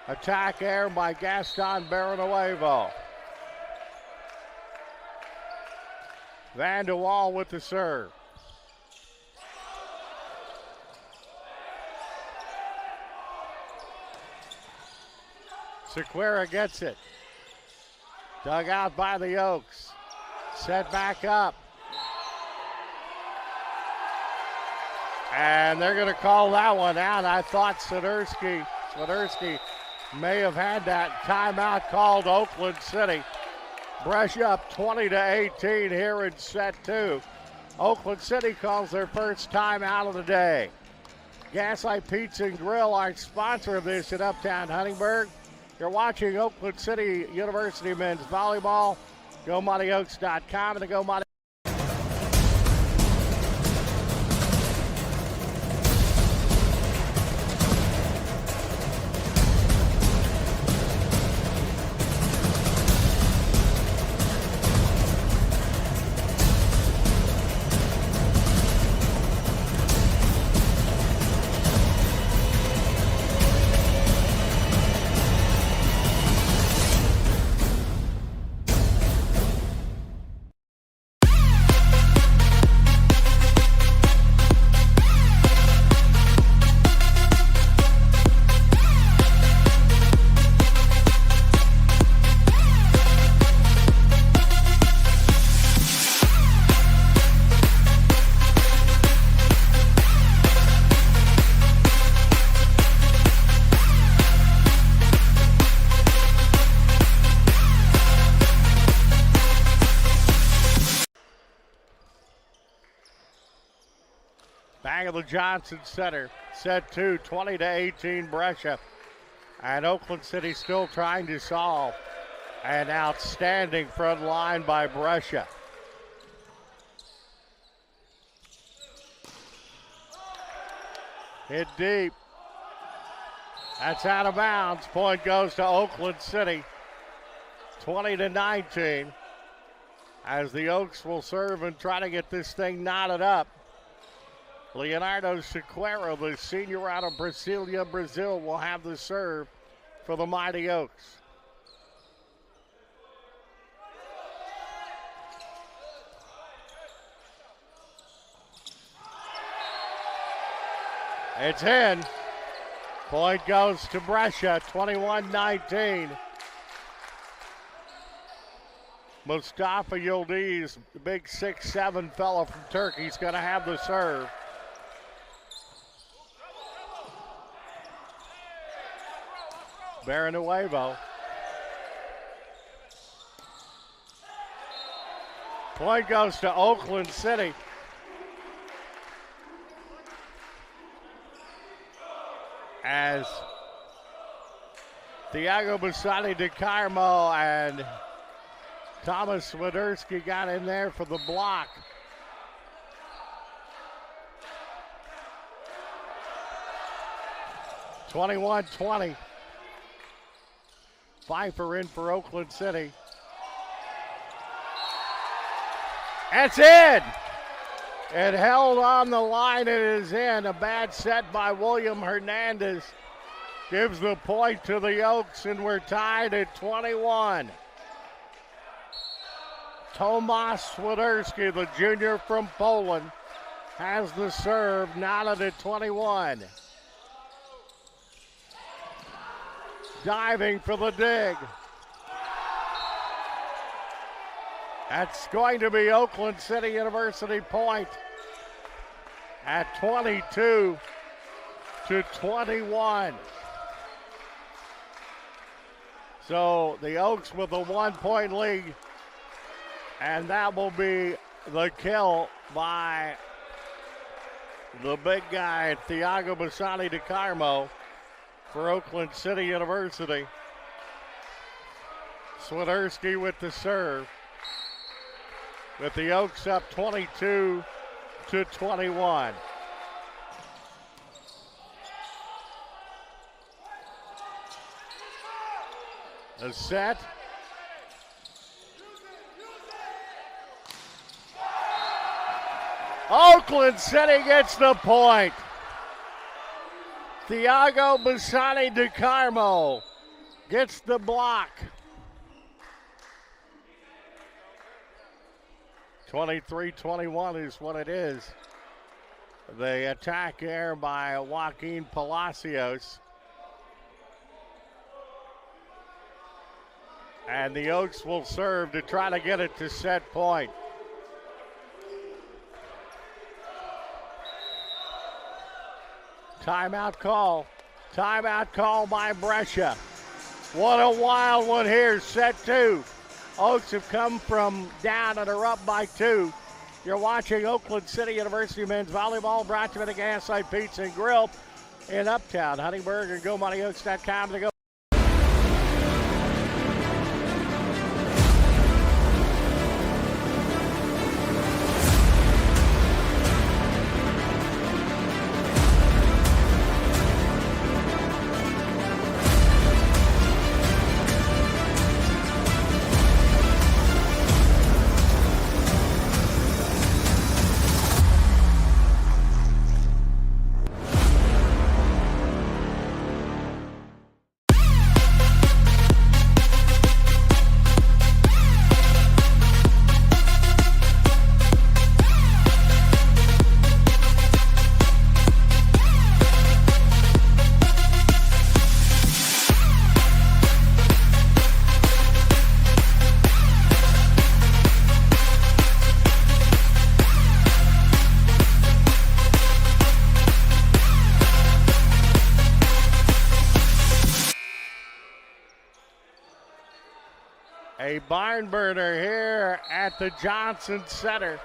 Attack air by Gaston Baranuevo. Van de Waal with the serve. Sequeira gets it. Dug out by the Oaks. Set back up. And they're going to call that one out. I thought Swiderski may have had that timeout called. Oakland City. Brescia up 20-18 here in set two. Oakland City calls their first timeout of the day. Gaslight Pizza and Grill, our sponsor of this in Uptown Huntingburg. You're watching Oakland City University men's volleyball. GoMightyOaks.com and the Go Mighty. Bang of the Johnson Center. Set two, 20-18 Brescia. And Oakland City still trying to solve. An outstanding front line by Brescia. Hit deep. That's out of bounds. Point goes to Oakland City. 20-19. As the Oaks will serve and try to get this thing knotted up. Leonardo Sequeira, the senior out of Brasilia, Brazil, will have the serve for the Mighty Oaks. It's in. Point goes to Brescia, 21-19. Mustafa Yildiz, the big 6'7" fellow from Turkey, is going to have the serve. Baranuevo. Point goes to Oakland City. As Thiago Bassani de Carmo and Thomas Swiderski got in there for the block. (21-20). Pfeiffer in for Oakland City. That's in. It held on the line. It is in. A bad set by William Hernandez gives the point to the Oaks, and we're tied at 21. Tomasz Swiderski, the junior from Poland, has the serve, knotted at 21. Diving for the dig. That's going to be Oakland City University point at 22-21. So the Oaks with a 1-point lead, and that will be the kill by the big guy, Thiago Bassani de Carmo, for Oakland City University. Swiderski with the serve. With the Oaks up 22-21. A set. Oakland City gets the point. Thiago Bassani DeCarmo gets the block. 23-21 is what it is. The attack here by Joaquin Palacios. And the Oaks will serve to try to get it to set point. Timeout call. Timeout call by Brescia. What a wild one here, set two. Oaks have come from down and are up by 2. You're watching Oakland City University men's volleyball, brought to you by the Gaslight Pizza and Grill in Uptown. Huntingburg and GoMoneyOaks.com to go. A barn burner here at the Johnson Center.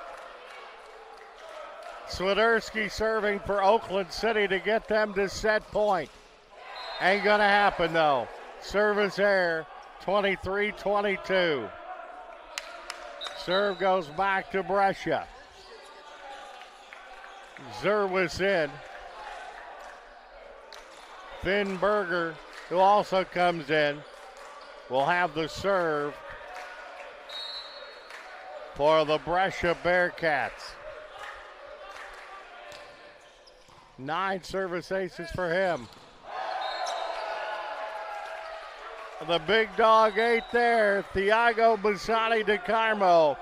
Swiderski serving for Oakland City to get them to set point. Ain't gonna happen though. Service error, 23-22. Serve goes back to Brescia. Zerwis in. Finn Berger, who also comes in, will have the serve for the Brescia Bearcats. 9 service aces for him. The big dog 8 there, Thiago Bassani DeCarmo,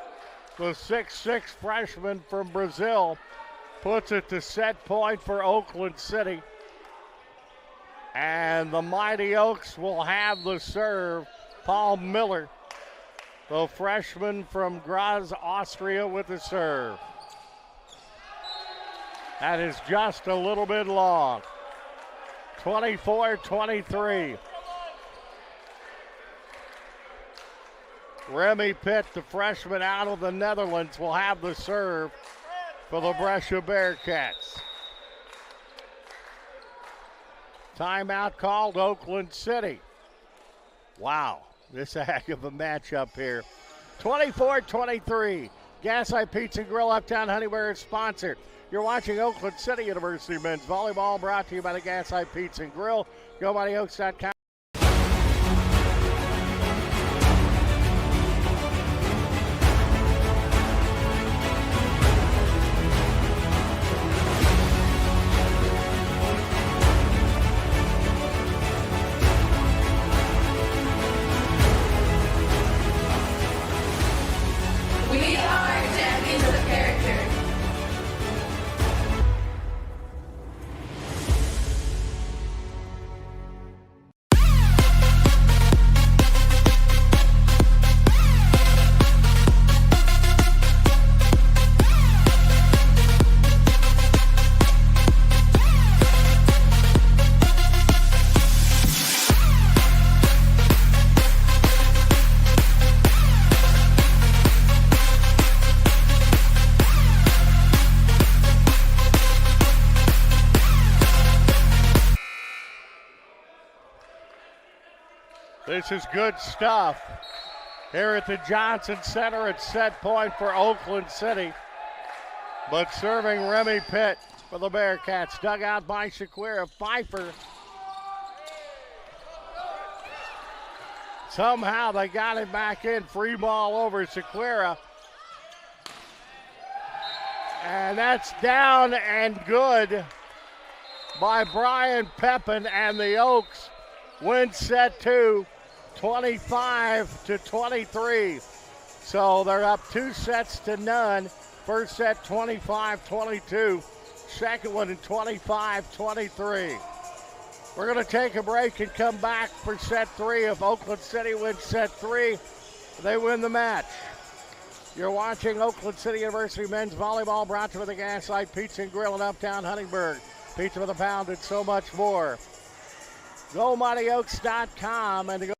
the 6'6" freshman from Brazil, puts it to set point for Oakland City. And the Mighty Oaks will have the serve. Paul Miller, the freshman from Graz, Austria, with the serve. That is just a little bit long. 24-23. Remy Pitt, the freshman out of the Netherlands, will have the serve for the Brescia Bearcats. Timeout called Oakland City. Wow, this is a heck of a matchup here. 24-23. Gaslight Pizza and Grill, Uptown Huntingburg is sponsored. You're watching Oakland City University men's volleyball, brought to you by the Gaslight Pizza and Grill. GoMoneyOaks.com. This is good stuff. Here at the Johnson Center, it's set point for Oakland City. But serving Remy Pitt for the Bearcats. Dug out by Shaquira Pfeiffer. Somehow they got him back in. Free ball over Shaquira. And that's down and good by Brian Pepin, and the Oaks win set 2, 25-23. So they're up 2 sets to none. First set 25-22. Second one in 25-23. We're going to take a break and come back for set 3. If Oakland City wins set 3, they win the match. You're watching Oakland City University men's volleyball, brought to you by the Gaslight Pizza and Grill in Uptown Huntingburg. Pizza for the pound and so much more. GoMightyOaks.com and to go.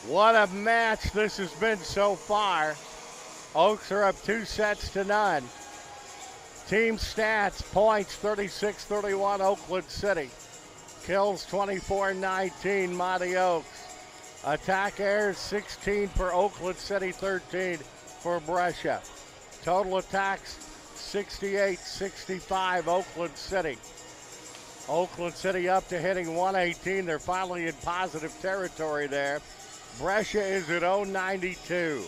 What a match this has been so far. Oaks are up 2 sets to none. Team stats, points 36-31 Oakland City. Kills 24-19 Mighty Oaks. Attack errors 16 for Oakland City, 13 for Brescia. Total attacks 68-65 Oakland City. Oakland City up to hitting 118. They're finally in positive territory there. Brescia is at 092.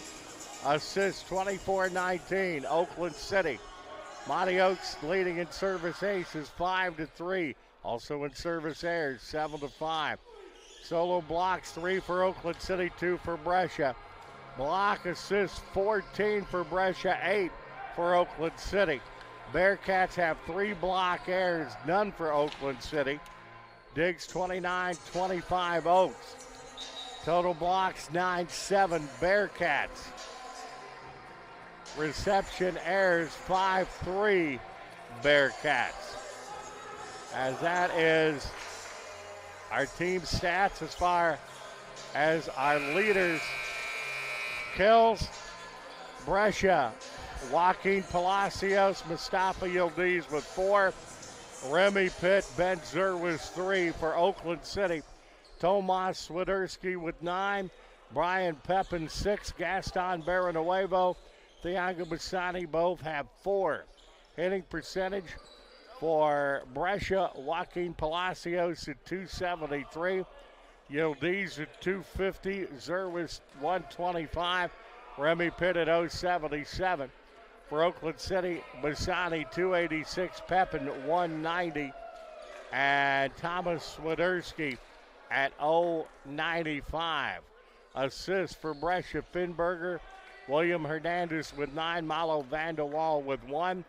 Assists 24-19. Oakland City. Mighty Oaks leading in service aces 5-3. Also in service errors 7-5. Solo blocks 3 for Oakland City, 2 for Brescia. Block assists 14 for Brescia, 8 for Oakland City. Bearcats have 3 block errors, none for Oakland City. Digs 29-25 Oaks. Total blocks 9-7 Bearcats. Reception errors 5-3 Bearcats. As that is our team stats as far as our leaders. Kills, Brescia, Joaquin Palacios, Mustafa Yildiz with 4. Remy Pitt, Ben Zerwis 3 for Oakland City. Tomas Swiderski with 9. Brian Pepin 6. Gaston Baranuevo, Thiago Bassani both have 4. Hitting percentage for Brescia, Joaquin Palacios at 273. Yildiz at 250. Zerwis 125. Remy Pitt at 077. For Oakland City, Bassani 286. Pepin 190. And Thomas Swiderski at 095. Assists for Brescia, Finberger, William Hernandez with 9, Malo Vanderwall with 1.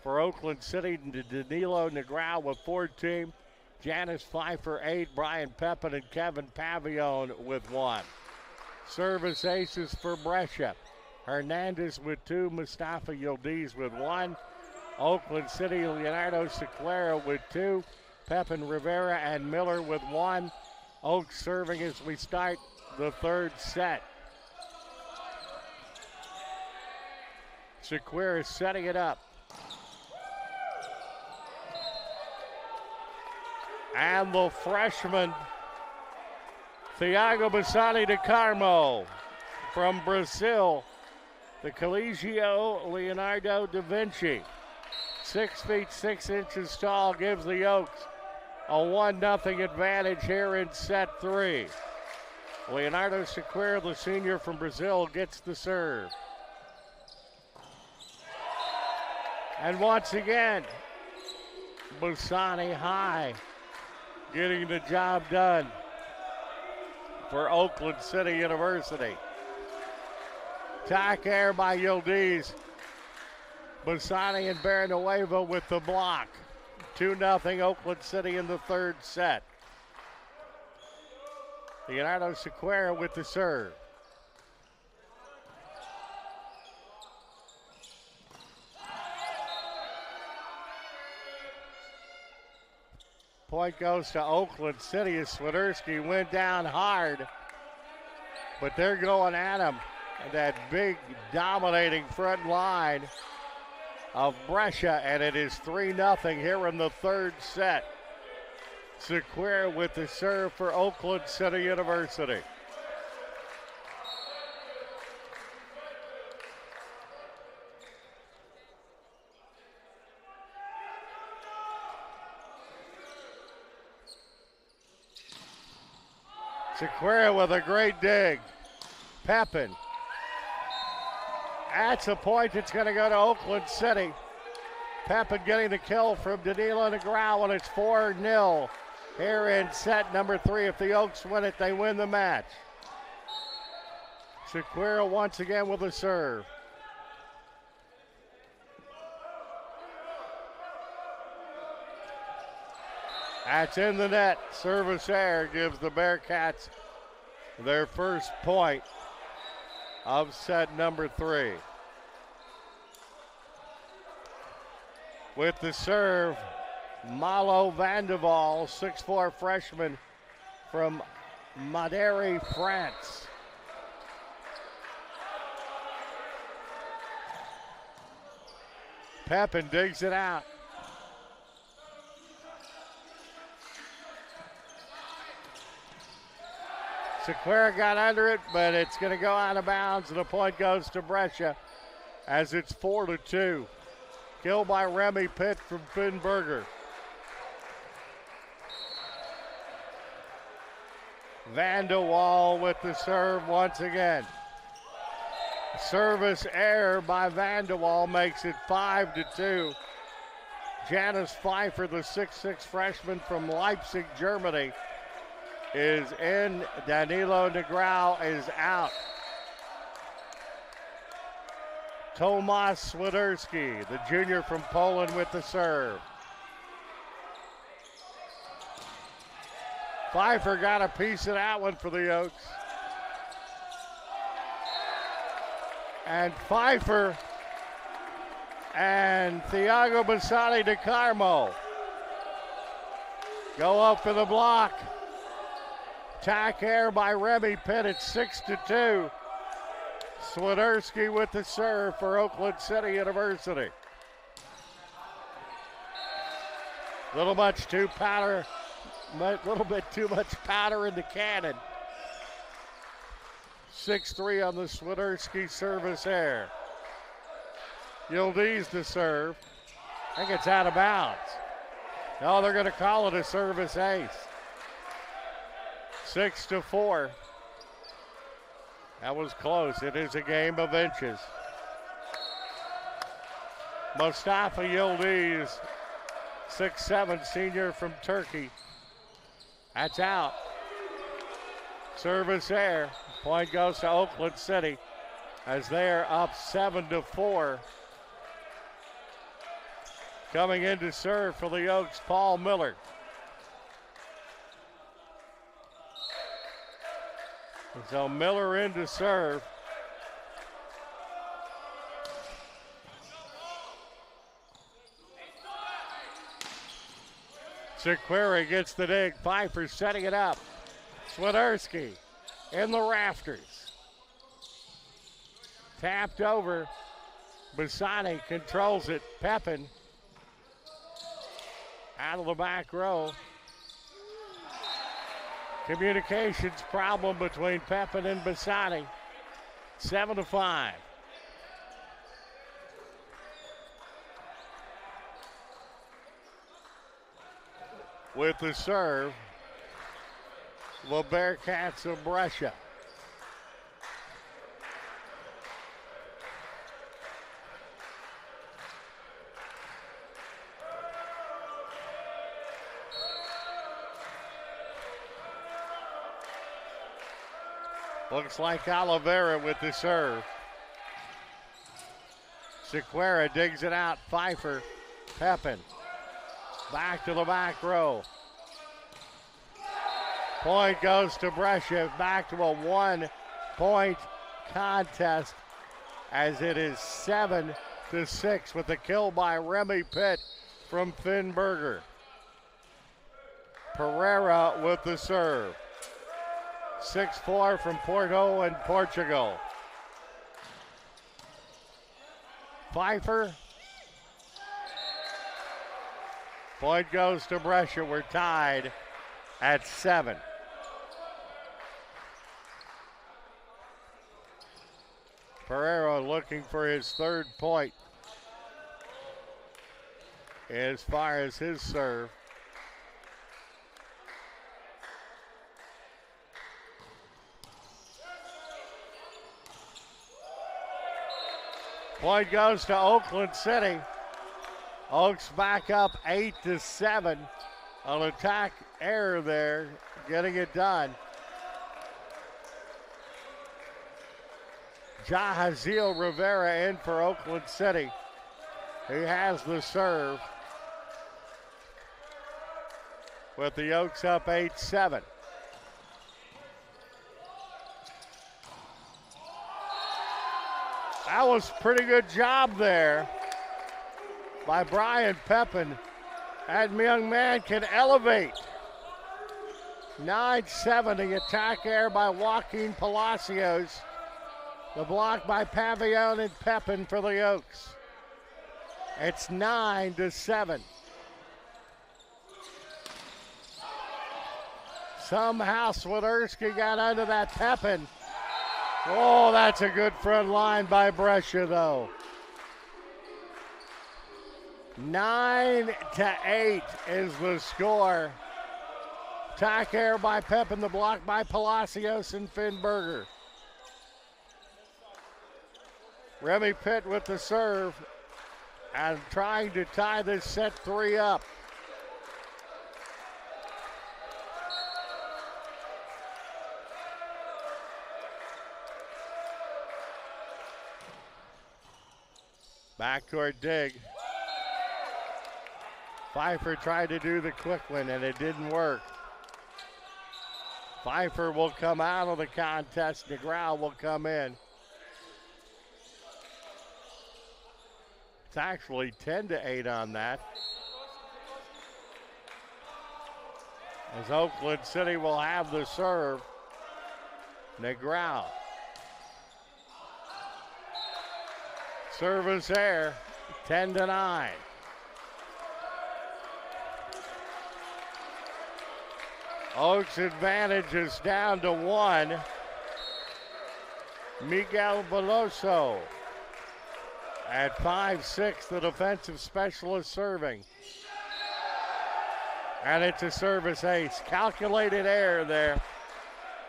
For Oakland City, Danilo Negrao with 14. Janice Pfeiffer 8, Brian Pepin and Kevin Pavillon with 1. Service aces for Brescia. Hernandez with 2, Mustafa Yildiz with 1. Oakland City, Leonardo Sequeira with 2. Pepin, Rivera, and Miller with 1. Oaks serving as we start the third set. Sequeira setting it up. And the freshman, Thiago Bassani de Carmo from Brazil, the Collegio Leonardo da Vinci. 6 feet 6 inches tall, gives the Oaks a 1-0 advantage here in set 3. Leonardo Sequeira, the senior from Brazil, gets the serve. And once again, Busani high, getting the job done for Oakland City University. Tack air by Yildiz. Busani and Barrenueva with the block. 2-0 Oakland City in the third set. Leonardo Sequeira with the serve. Point goes to Oakland City as Swiderski went down hard, but they're going at him. That big dominating front line of Brescia, and it is 3-0 here in the third set. Sequeira with the serve for Oakland City University. Sequeira with a great dig. Pepin. That's a point that's going to go to Oakland City. Pepin getting the kill from Danilo Negrao, and it's 4-0 here in set number 3. If the Oaks win it, they win the match. Sequeira once again with a serve. That's in the net. Service air gives the Bearcats their first point of set number 3. With the serve, Malo Vandeval, 6'4" freshman from Madeira, France. Pepin digs it out. Sequeira got under it, but it's going to go out of bounds, and the point goes to Brescia as it's 4-2. Kill by Remy Pitt from Finn Berger. Vanderwall with the serve once again. Service error by Vanderwall makes it 5-2. Janice Pfeiffer, the 6'6" freshman from Leipzig, Germany, is in. Danilo Negrao is out. Tomasz Swiderski, the junior from Poland, with the serve. Pfeiffer got a piece of that one for the Oaks. And Pfeiffer and Thiago Bassani de Carmo go up for the block. Tack air by Remy Pitt at 6-2. Swiderski with the serve for Oakland City University. Little bit too much powder in the cannon. 6-3 on the Swiderski service air. Yildiz to serve. I think it's out of bounds. No, they're going to call it a service ace. 6-4. That was close. It is a game of inches. Mustafa Yildiz, 6'7", senior from Turkey. That's out. Service air. Point goes to Oakland City as they're up 7-4. Coming in to serve for the Oaks, Paul Miller. So Miller in to serve. Sequeira gets the dig. Pfeiffer setting it up. Swiderski in the rafters. Tapped over. Bassani controls it. Pepin out of the back row. Communications problem between Pepin and Bassani. 7-5. With the serve, the Bearcats of Brescia. Looks like Oliveira with the serve. Sequeira digs it out. Pfeiffer, Pepin. Back to the back row. Point goes to Brescia. Back to a 1-point contest as it is 7-6 with the kill by Remy Pitt from Finn Berger. Pereira with the serve. 6-4 from Porto and Portugal. Pfeiffer. Point goes to Brescia. We're tied at 7. Pereira looking for his third point as far as his serve. Point goes to Oakland City. Oaks back up 8-7. An attack error there, getting it done. Jahaziel Rivera in for Oakland City. He has the serve with the Oaks up 8-7. That was a pretty good job there by Brian Pepin. That young man can elevate. 9-7, the attack air by Joaquin Palacios. The block by Pavillon and Pepin for the Oaks. It's 9-7. Somehow Swiderski got under that Pepin. Oh, that's a good front line by Brescia, though. 9-8 is the score. Attack air by Pepin, the block by Palacios and Finn Berger. Remy Pitt with the serve and trying to tie this set 3 up. Backcourt dig. Pfeiffer tried to do the quick one and it didn't work. Pfeiffer will come out of the contest. DeGraw will come in. It's actually 10-8 on that. As Oakland City will have the serve. Negrao. Service air, 10-9. Oaks advantage is down to 1. Miguel Veloso at 5'6", the defensive specialist serving. And it's a service ace. Calculated error there.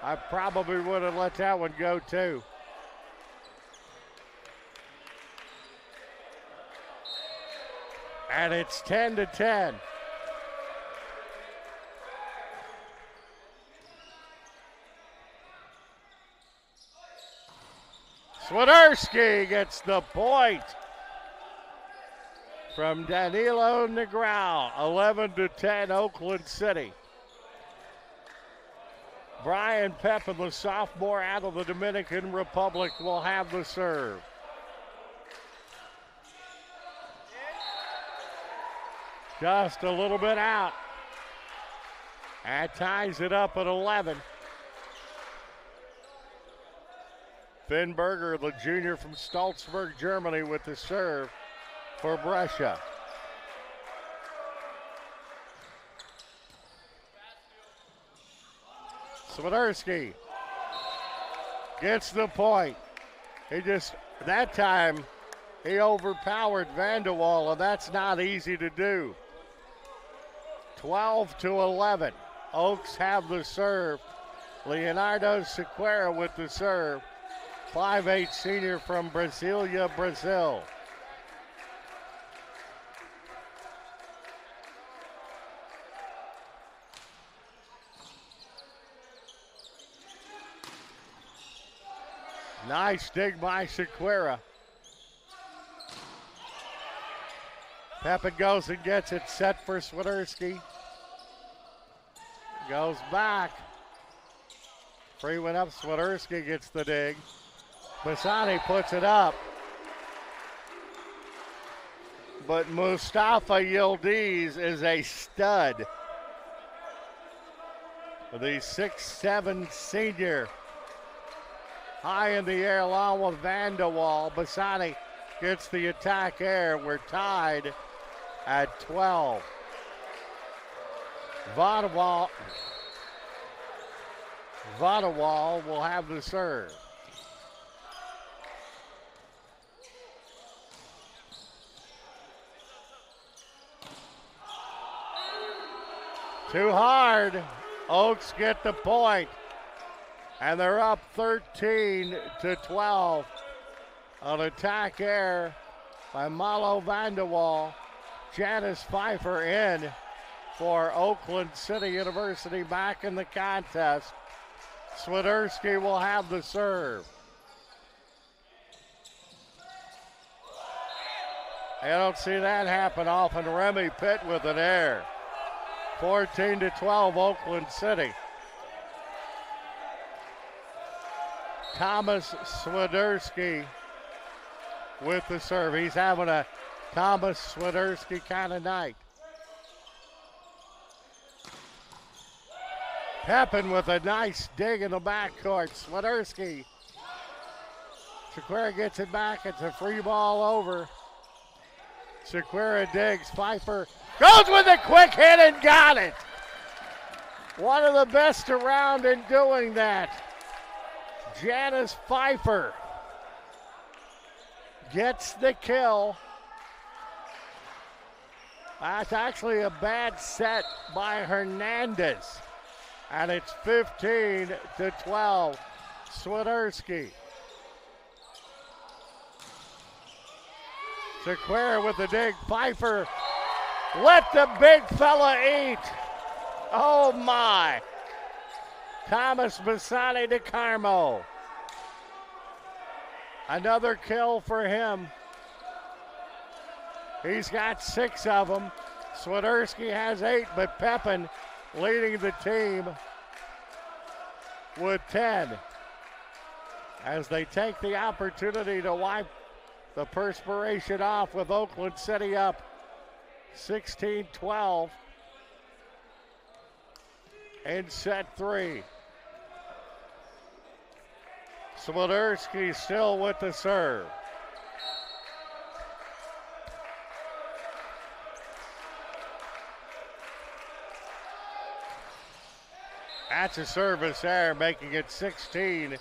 I probably would have let that one go too. And it's 10-10. Swiderski gets the point from Danilo Negrao. 11-10, Oakland City. Brian Pepin, the sophomore out of the Dominican Republic, will have the serve. Just a little bit out. That ties it up at 11. Finn Berger, the junior from Stolzburg, Germany, with the serve for Brescia. Swiderski gets the point. He just, that time, he overpowered Vanderwall, and that's not easy to do. 12-11. Oaks have the serve. Leonardo Sequeira with the serve. 5'8" senior from Brasilia, Brazil. Nice dig by Sequeira. Pepin goes and gets it set for Swiderski. Goes back. Free went up, Swiderski gets the dig. Bassani puts it up. But Mustafa Yildiz is a stud. The 6'7" senior. High in the air along with Van de Waal. Bassani gets the attack air. We're tied at 12. Van de Waal will have the serve. Too hard. Oaks get the point. And they're up 13-12 on attack air by Malo Van de Waal. Janice Pfeiffer in for Oakland City University back in the contest. Swiderski will have the serve. I don't see that happen often. Remy Pitt with an air. 14-12 Oakland City. Thomas Swiderski with the serve. He's having a Thomas Swiderski kind of night. Pepin with a nice dig in the backcourt. Swiderski. Sequeira gets it back. It's a free ball over. Sequeira digs. Pfeiffer goes with a quick hit and got it. One of the best around in doing that. Janice Pfeiffer gets the kill. That's actually a bad set by Hernandez. And it's 15-12. Swiderski. Sequeira with the dig. Pfeiffer. Let the big fella eat. Oh my. Thomas Bassani de Carmo. Another kill for him. He's got 6 of them. Swiderski has 8, but Pepin leading the team with 10. As they take the opportunity to wipe the perspiration off with Oakland City up 16-12 in set 3. Swiderski still with the serve. That's a service error, making it 16-13.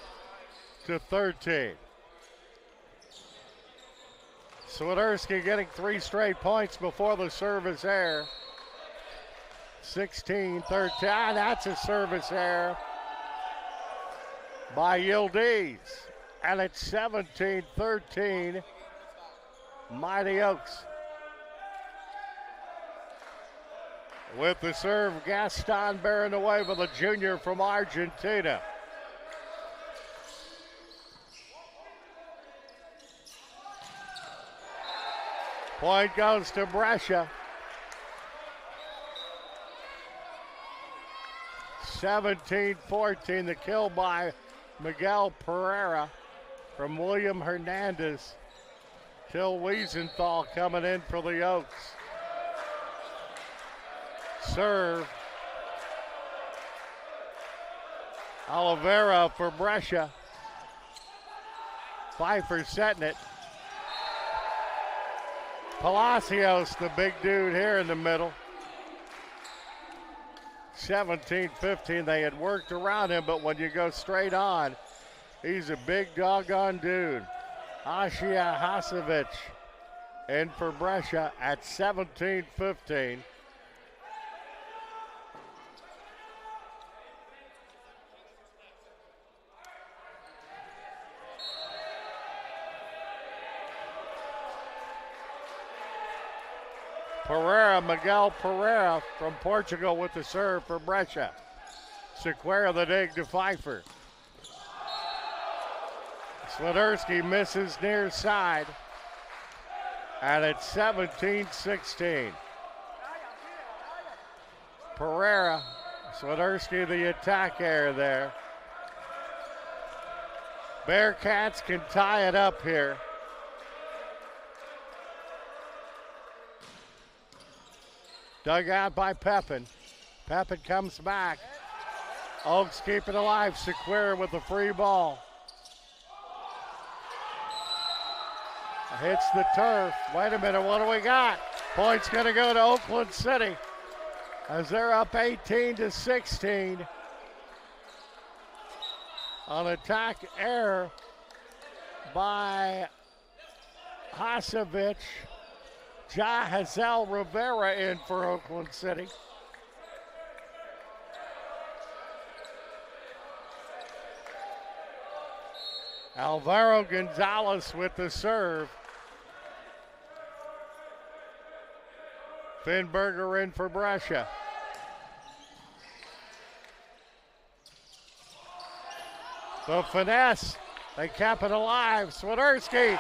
Swiderski getting 3 straight points before the service error. 16-13. That's a service error by Yildiz. And it's 17-13. Mighty Oaks. With the serve, Gaston Barrenueva, the junior from Argentina. Point goes to Brescia. 17-14, the kill by Miguel Pereira from William Hernandez. Till Wiesenthal coming in for the Oaks. Serve. Oliveira for Brescia. Pfeiffer setting it. Palacios, the big dude here in the middle. 17-15, they had worked around him, but when you go straight on, he's a big doggone dude. Ashia Hasevic in for Brescia at 17-15. Miguel Pereira from Portugal with the serve for Brescia. Sequeira the dig to Pfeiffer. Swiderski misses near side. And it's 17-16. Pereira, Swiderski the attack air there. Bearcats can tie it up here. Dug out by Pepin. Pepin comes back. Oaks keep it alive. Sequeira with the free ball. Hits the turf. Wait a minute, what do we got? Point's gonna go to Oakland City as they're up 18-16. On attack error by Hasevich. Jahazel Rivera in for Oakland City. Alvaro Gonzalez with the serve. Finnberger in for Brescia. The finesse, they kept it alive. Swiderski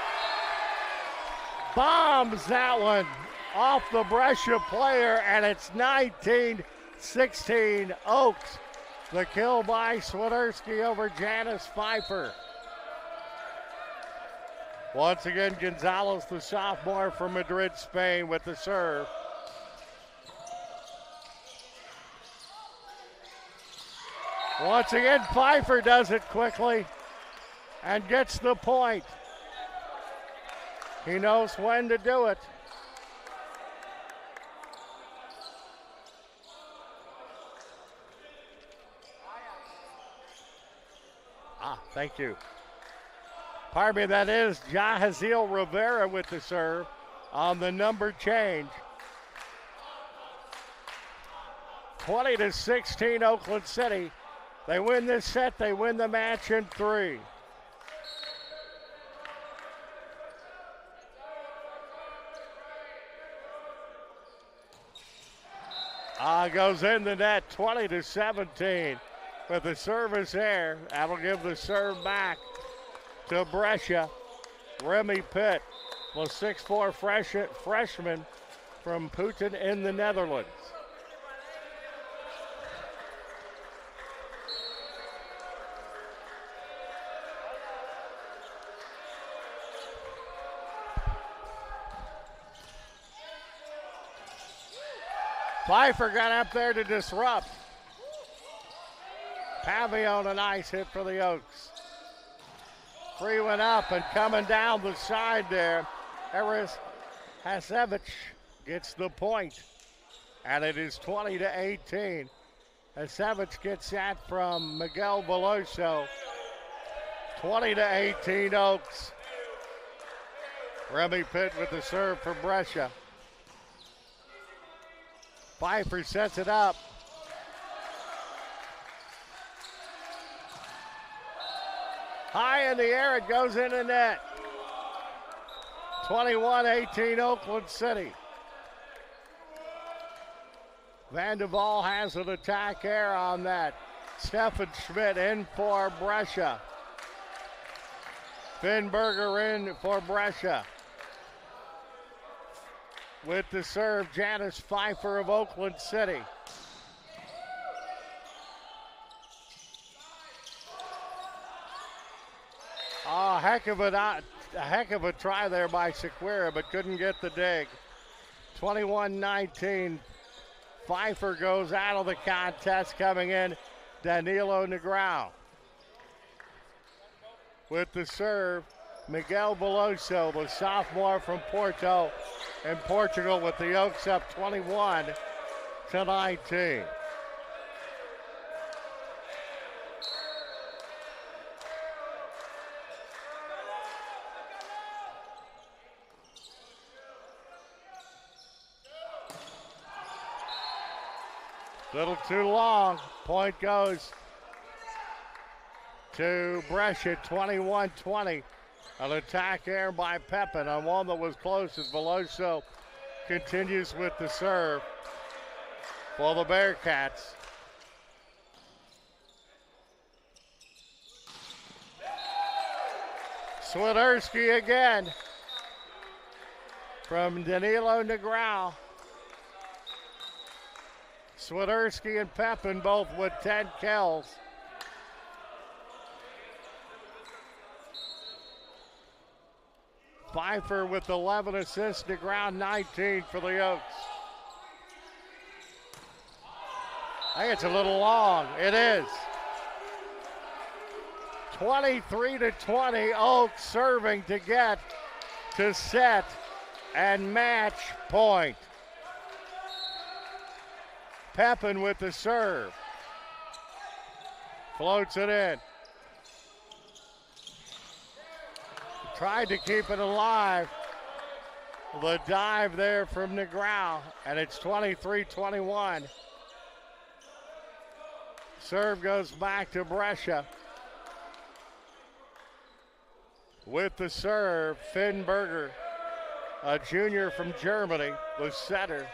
bombs that one off the Brescia player, and it's 19-16 Oaks. The kill by Swiderski over Janice Pfeiffer. Once again, Gonzalez, the sophomore from Madrid, Spain, with the serve. Once again, Pfeiffer does it quickly and gets the point. He knows when to do it. Thank you. Pardon me, that is Jahaziel Rivera with the serve on the number change. 20-16 Oakland City. They win this set, they win the match in 3. Goes in the net, 20-17 with the service air. That'll give the serve back to Brescia. Remy Pitt, the 6'4" freshman from Putin in the Netherlands. Pfeiffer got up there to disrupt. Pavillon, a nice hit for the Oaks. Free went up and coming down the side there. Eris Hasevich gets the point. And it is 20-18. Hasevich gets that from Miguel Veloso. 20-18 Oaks. Remy Pitt with the serve for Brescia. Pfeiffer sets it up. High in the air, it goes in the net. 21-18 Oakland City. Vanderval has an attack air on that. Stefan Schmidt in for Brescia. Finnberger in for Brescia. With the serve, Janice Pfeiffer of Oakland City. A heck of a try there by Sequeira, but couldn't get the dig. 21-19. Pfeiffer goes out of the contest. Coming in, Danilo Negrão. With the serve, Miguel Veloso, the sophomore from Porto in Portugal, with the Oaks up 21-19. Little too long. Point goes to Brescia, 21-20. An attack air by Pepin on one that was close as Veloso continues with the serve for the Bearcats. Swiderski again from Danilo Negrão. Swiderski and Pepin both with 10 kills. Pfeiffer with 11 assists, Negrão 19 for the Oaks. I think it's a little long. It is. 23-20, Oaks serving to get to set and match point. Pepin with the serve. Floats it in. Tried to keep it alive. The dive there from Negrão, and it's 23-21. Serve goes back to Brescia. With the serve, Finn Berger, a junior from Germany, the setter.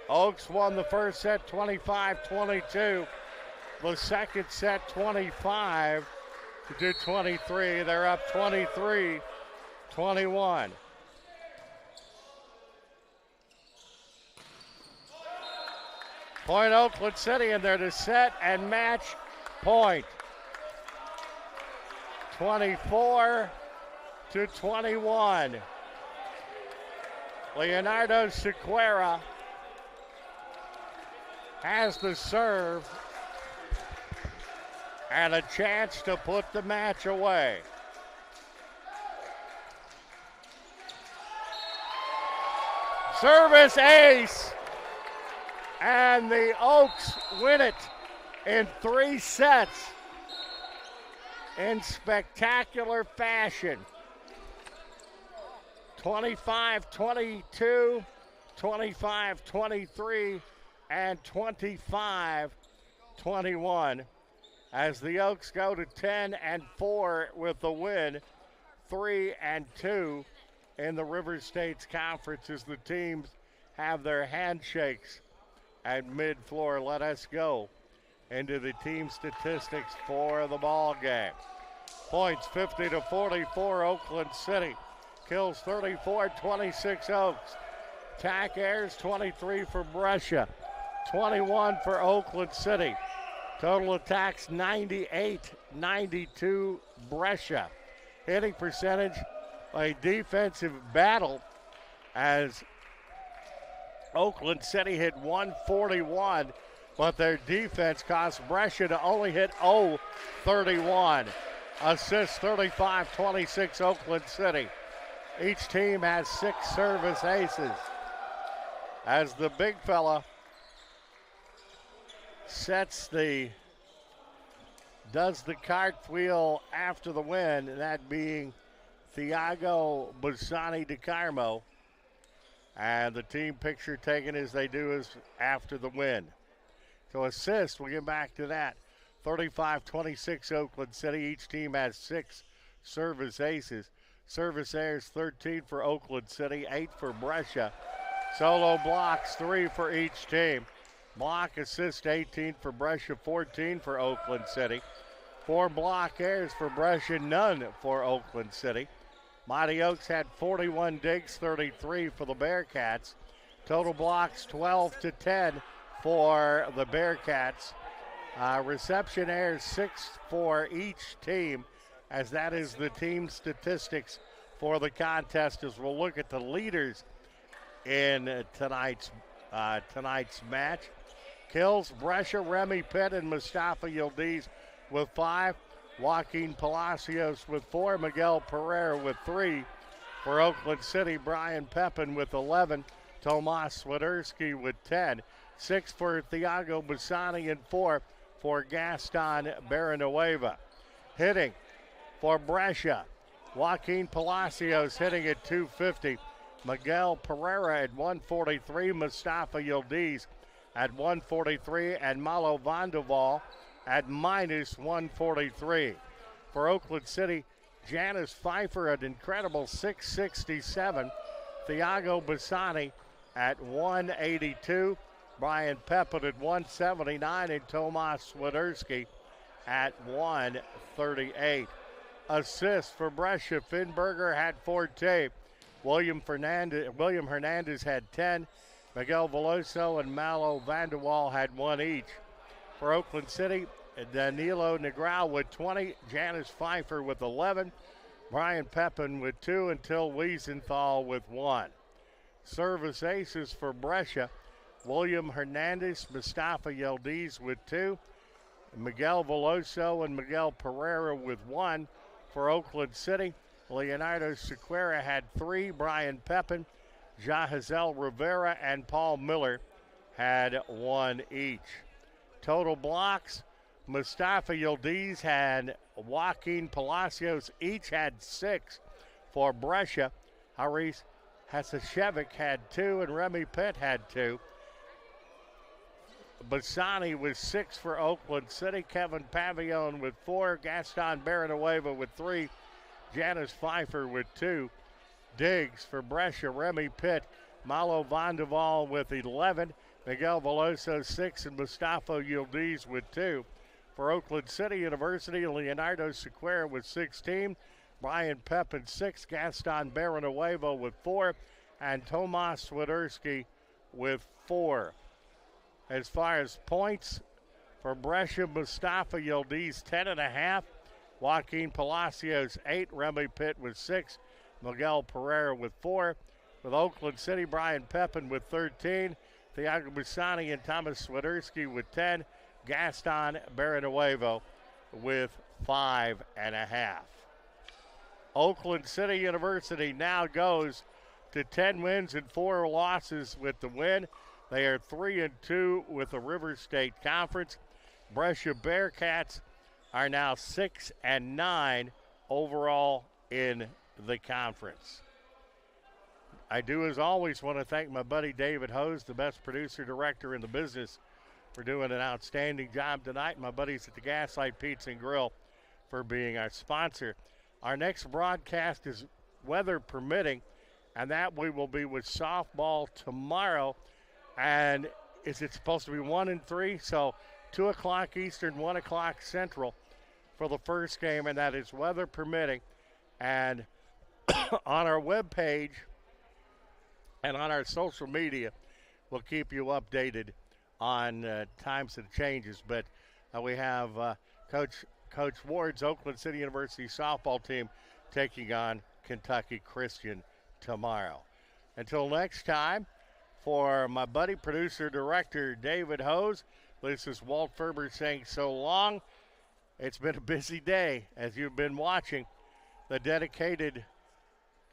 Oaks won the first set 25-22. The second set 25-23. They're up 23-21. Point Oakland City, and they're to set and match point. 24-21. Leonardo Sequeira has the serve and a chance to put the match away. Service ace, and the Oaks win it in 3 sets in spectacular fashion. 25-22, 25-23, and 25-21 as the Oaks go to 10-4 with the win, 3-2 in the River States Conference as the teams have their handshakes at mid-floor. Let us go into the team statistics for the ball game. Points 50-44 Oakland City. Kills 34-26 Oaks. Tack airs 23 for Brescia, 21 for Oakland City. Total attacks 98-92 Brescia. Hitting percentage, a defensive battle as Oakland City hit 141, but their defense cost Brescia to only hit 0-31. Assists 35-26 Oakland City. Each team has 6 service aces. As the big fella does the cartwheel after the win, that being Thiago Bassani de Carmo. And the team picture taken as they do is after the win. So assist, we'll get back to that. 35-26 Oakland City. Each team has 6 service aces. Service airs 13 for Oakland City, 8 for Brescia. Solo blocks 3 for each team. Block assist 18 for Brescia, 14 for Oakland City. 4 block airs for Brescia, none for Oakland City. Mighty Oaks had 41 digs, 33 for the Bearcats. Total blocks 12-10 for the Bearcats. Reception airs 6 for each team, as that is the team statistics for the contest. As we'll look at the leaders in tonight's match. Kills, Brescia, Remy Pitt, and Mustafa Yildiz with 5. Joaquin Palacios with 4. Miguel Pereira with 3. For Oakland City, Brian Pepin with 11. Tomas Swiderski with 10. 6 for Thiago Bassani and 4 for Gaston Barrenueva. Hitting for Brescia, Joaquin Palacios hitting at 250. Miguel Pereira at 143. Mustafa Yildiz at 143. And Malo Vandeval at minus 143. For Oakland City, Janice Pfeiffer at incredible 667. Thiago Bassani at 182. Brian Pepin at 179 and Tomas Swiderski at 138. Assists for Brescia. Finberger had 14. William Hernandez had 10. Miguel Veloso and Malo Vanderwall had 1 each. For Oakland City, Danilo Negrao with 20. Janice Pfeiffer with 11. Brian Pepin with 2 and Till Wiesenthal with 1. Service aces for Brescia. William Hernandez, Mustafa Yildiz with 2. Miguel Veloso and Miguel Pereira with 1. For Oakland City, Leonardo Sequeira had 3. Brian Pepin, Jahazel Rivera, and Paul Miller had 1 each. Total blocks, Mustafa Yildiz and Joaquin Palacios each had 6 for Brescia. Haris Hasashevik had 2 and Remy Pitt had 2. Bassani with 6 for Oakland City. Kevin Pavillon with 4. Gaston Baranueva with 3. Janice Pfeiffer with 2. Diggs for Brescia. Remy Pitt. Malo Vanderwall with 11. Miguel Veloso 6 and Mustafa Yildiz with 2. For Oakland City University, Leonardo Sequeira with 16. Brian Pepin 6. Gaston Baranueva with 4. And Tomas Swiderski with 4. As far as points, for Brescia, Mustafa Yildiz 10.5. Joaquin Palacios 8. Remy Pitt with 6. Miguel Pereira with 4. With Oakland City, Brian Pepin with 13. Thiago Bassani and Thomas Swiderski with 10. Gaston Baranuevo with 5.5. Oakland City University now goes to 10 wins and 4 losses with the win. They are 3-2 with the River State Conference. Brescia Bearcats are now 6-9 overall in the conference. I do, as always, want to thank my buddy David Hose, the best producer director in the business, for doing an outstanding job tonight. My buddies at the Gaslight Pizza and Grill for being our sponsor. Our next broadcast is weather permitting, and that we will be with softball tomorrow. And is it supposed to be 1 and 3? So 2 o'clock Eastern, 1 o'clock Central for the first game, and that is weather permitting. And on our webpage and on our social media, we'll keep you updated on times and changes. But we have Coach Ward's Oakland City University softball team taking on Kentucky Christian tomorrow. Until next time, for my buddy, producer, director, David Hose, this is Walt Ferber saying so long. It's been a busy day as you've been watching the dedicated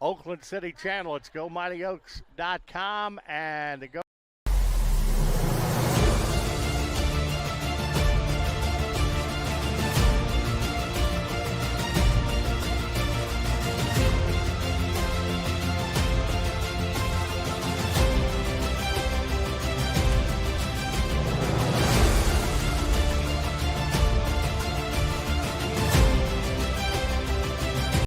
Oakland City channel. It's GoMightyOaks.com and the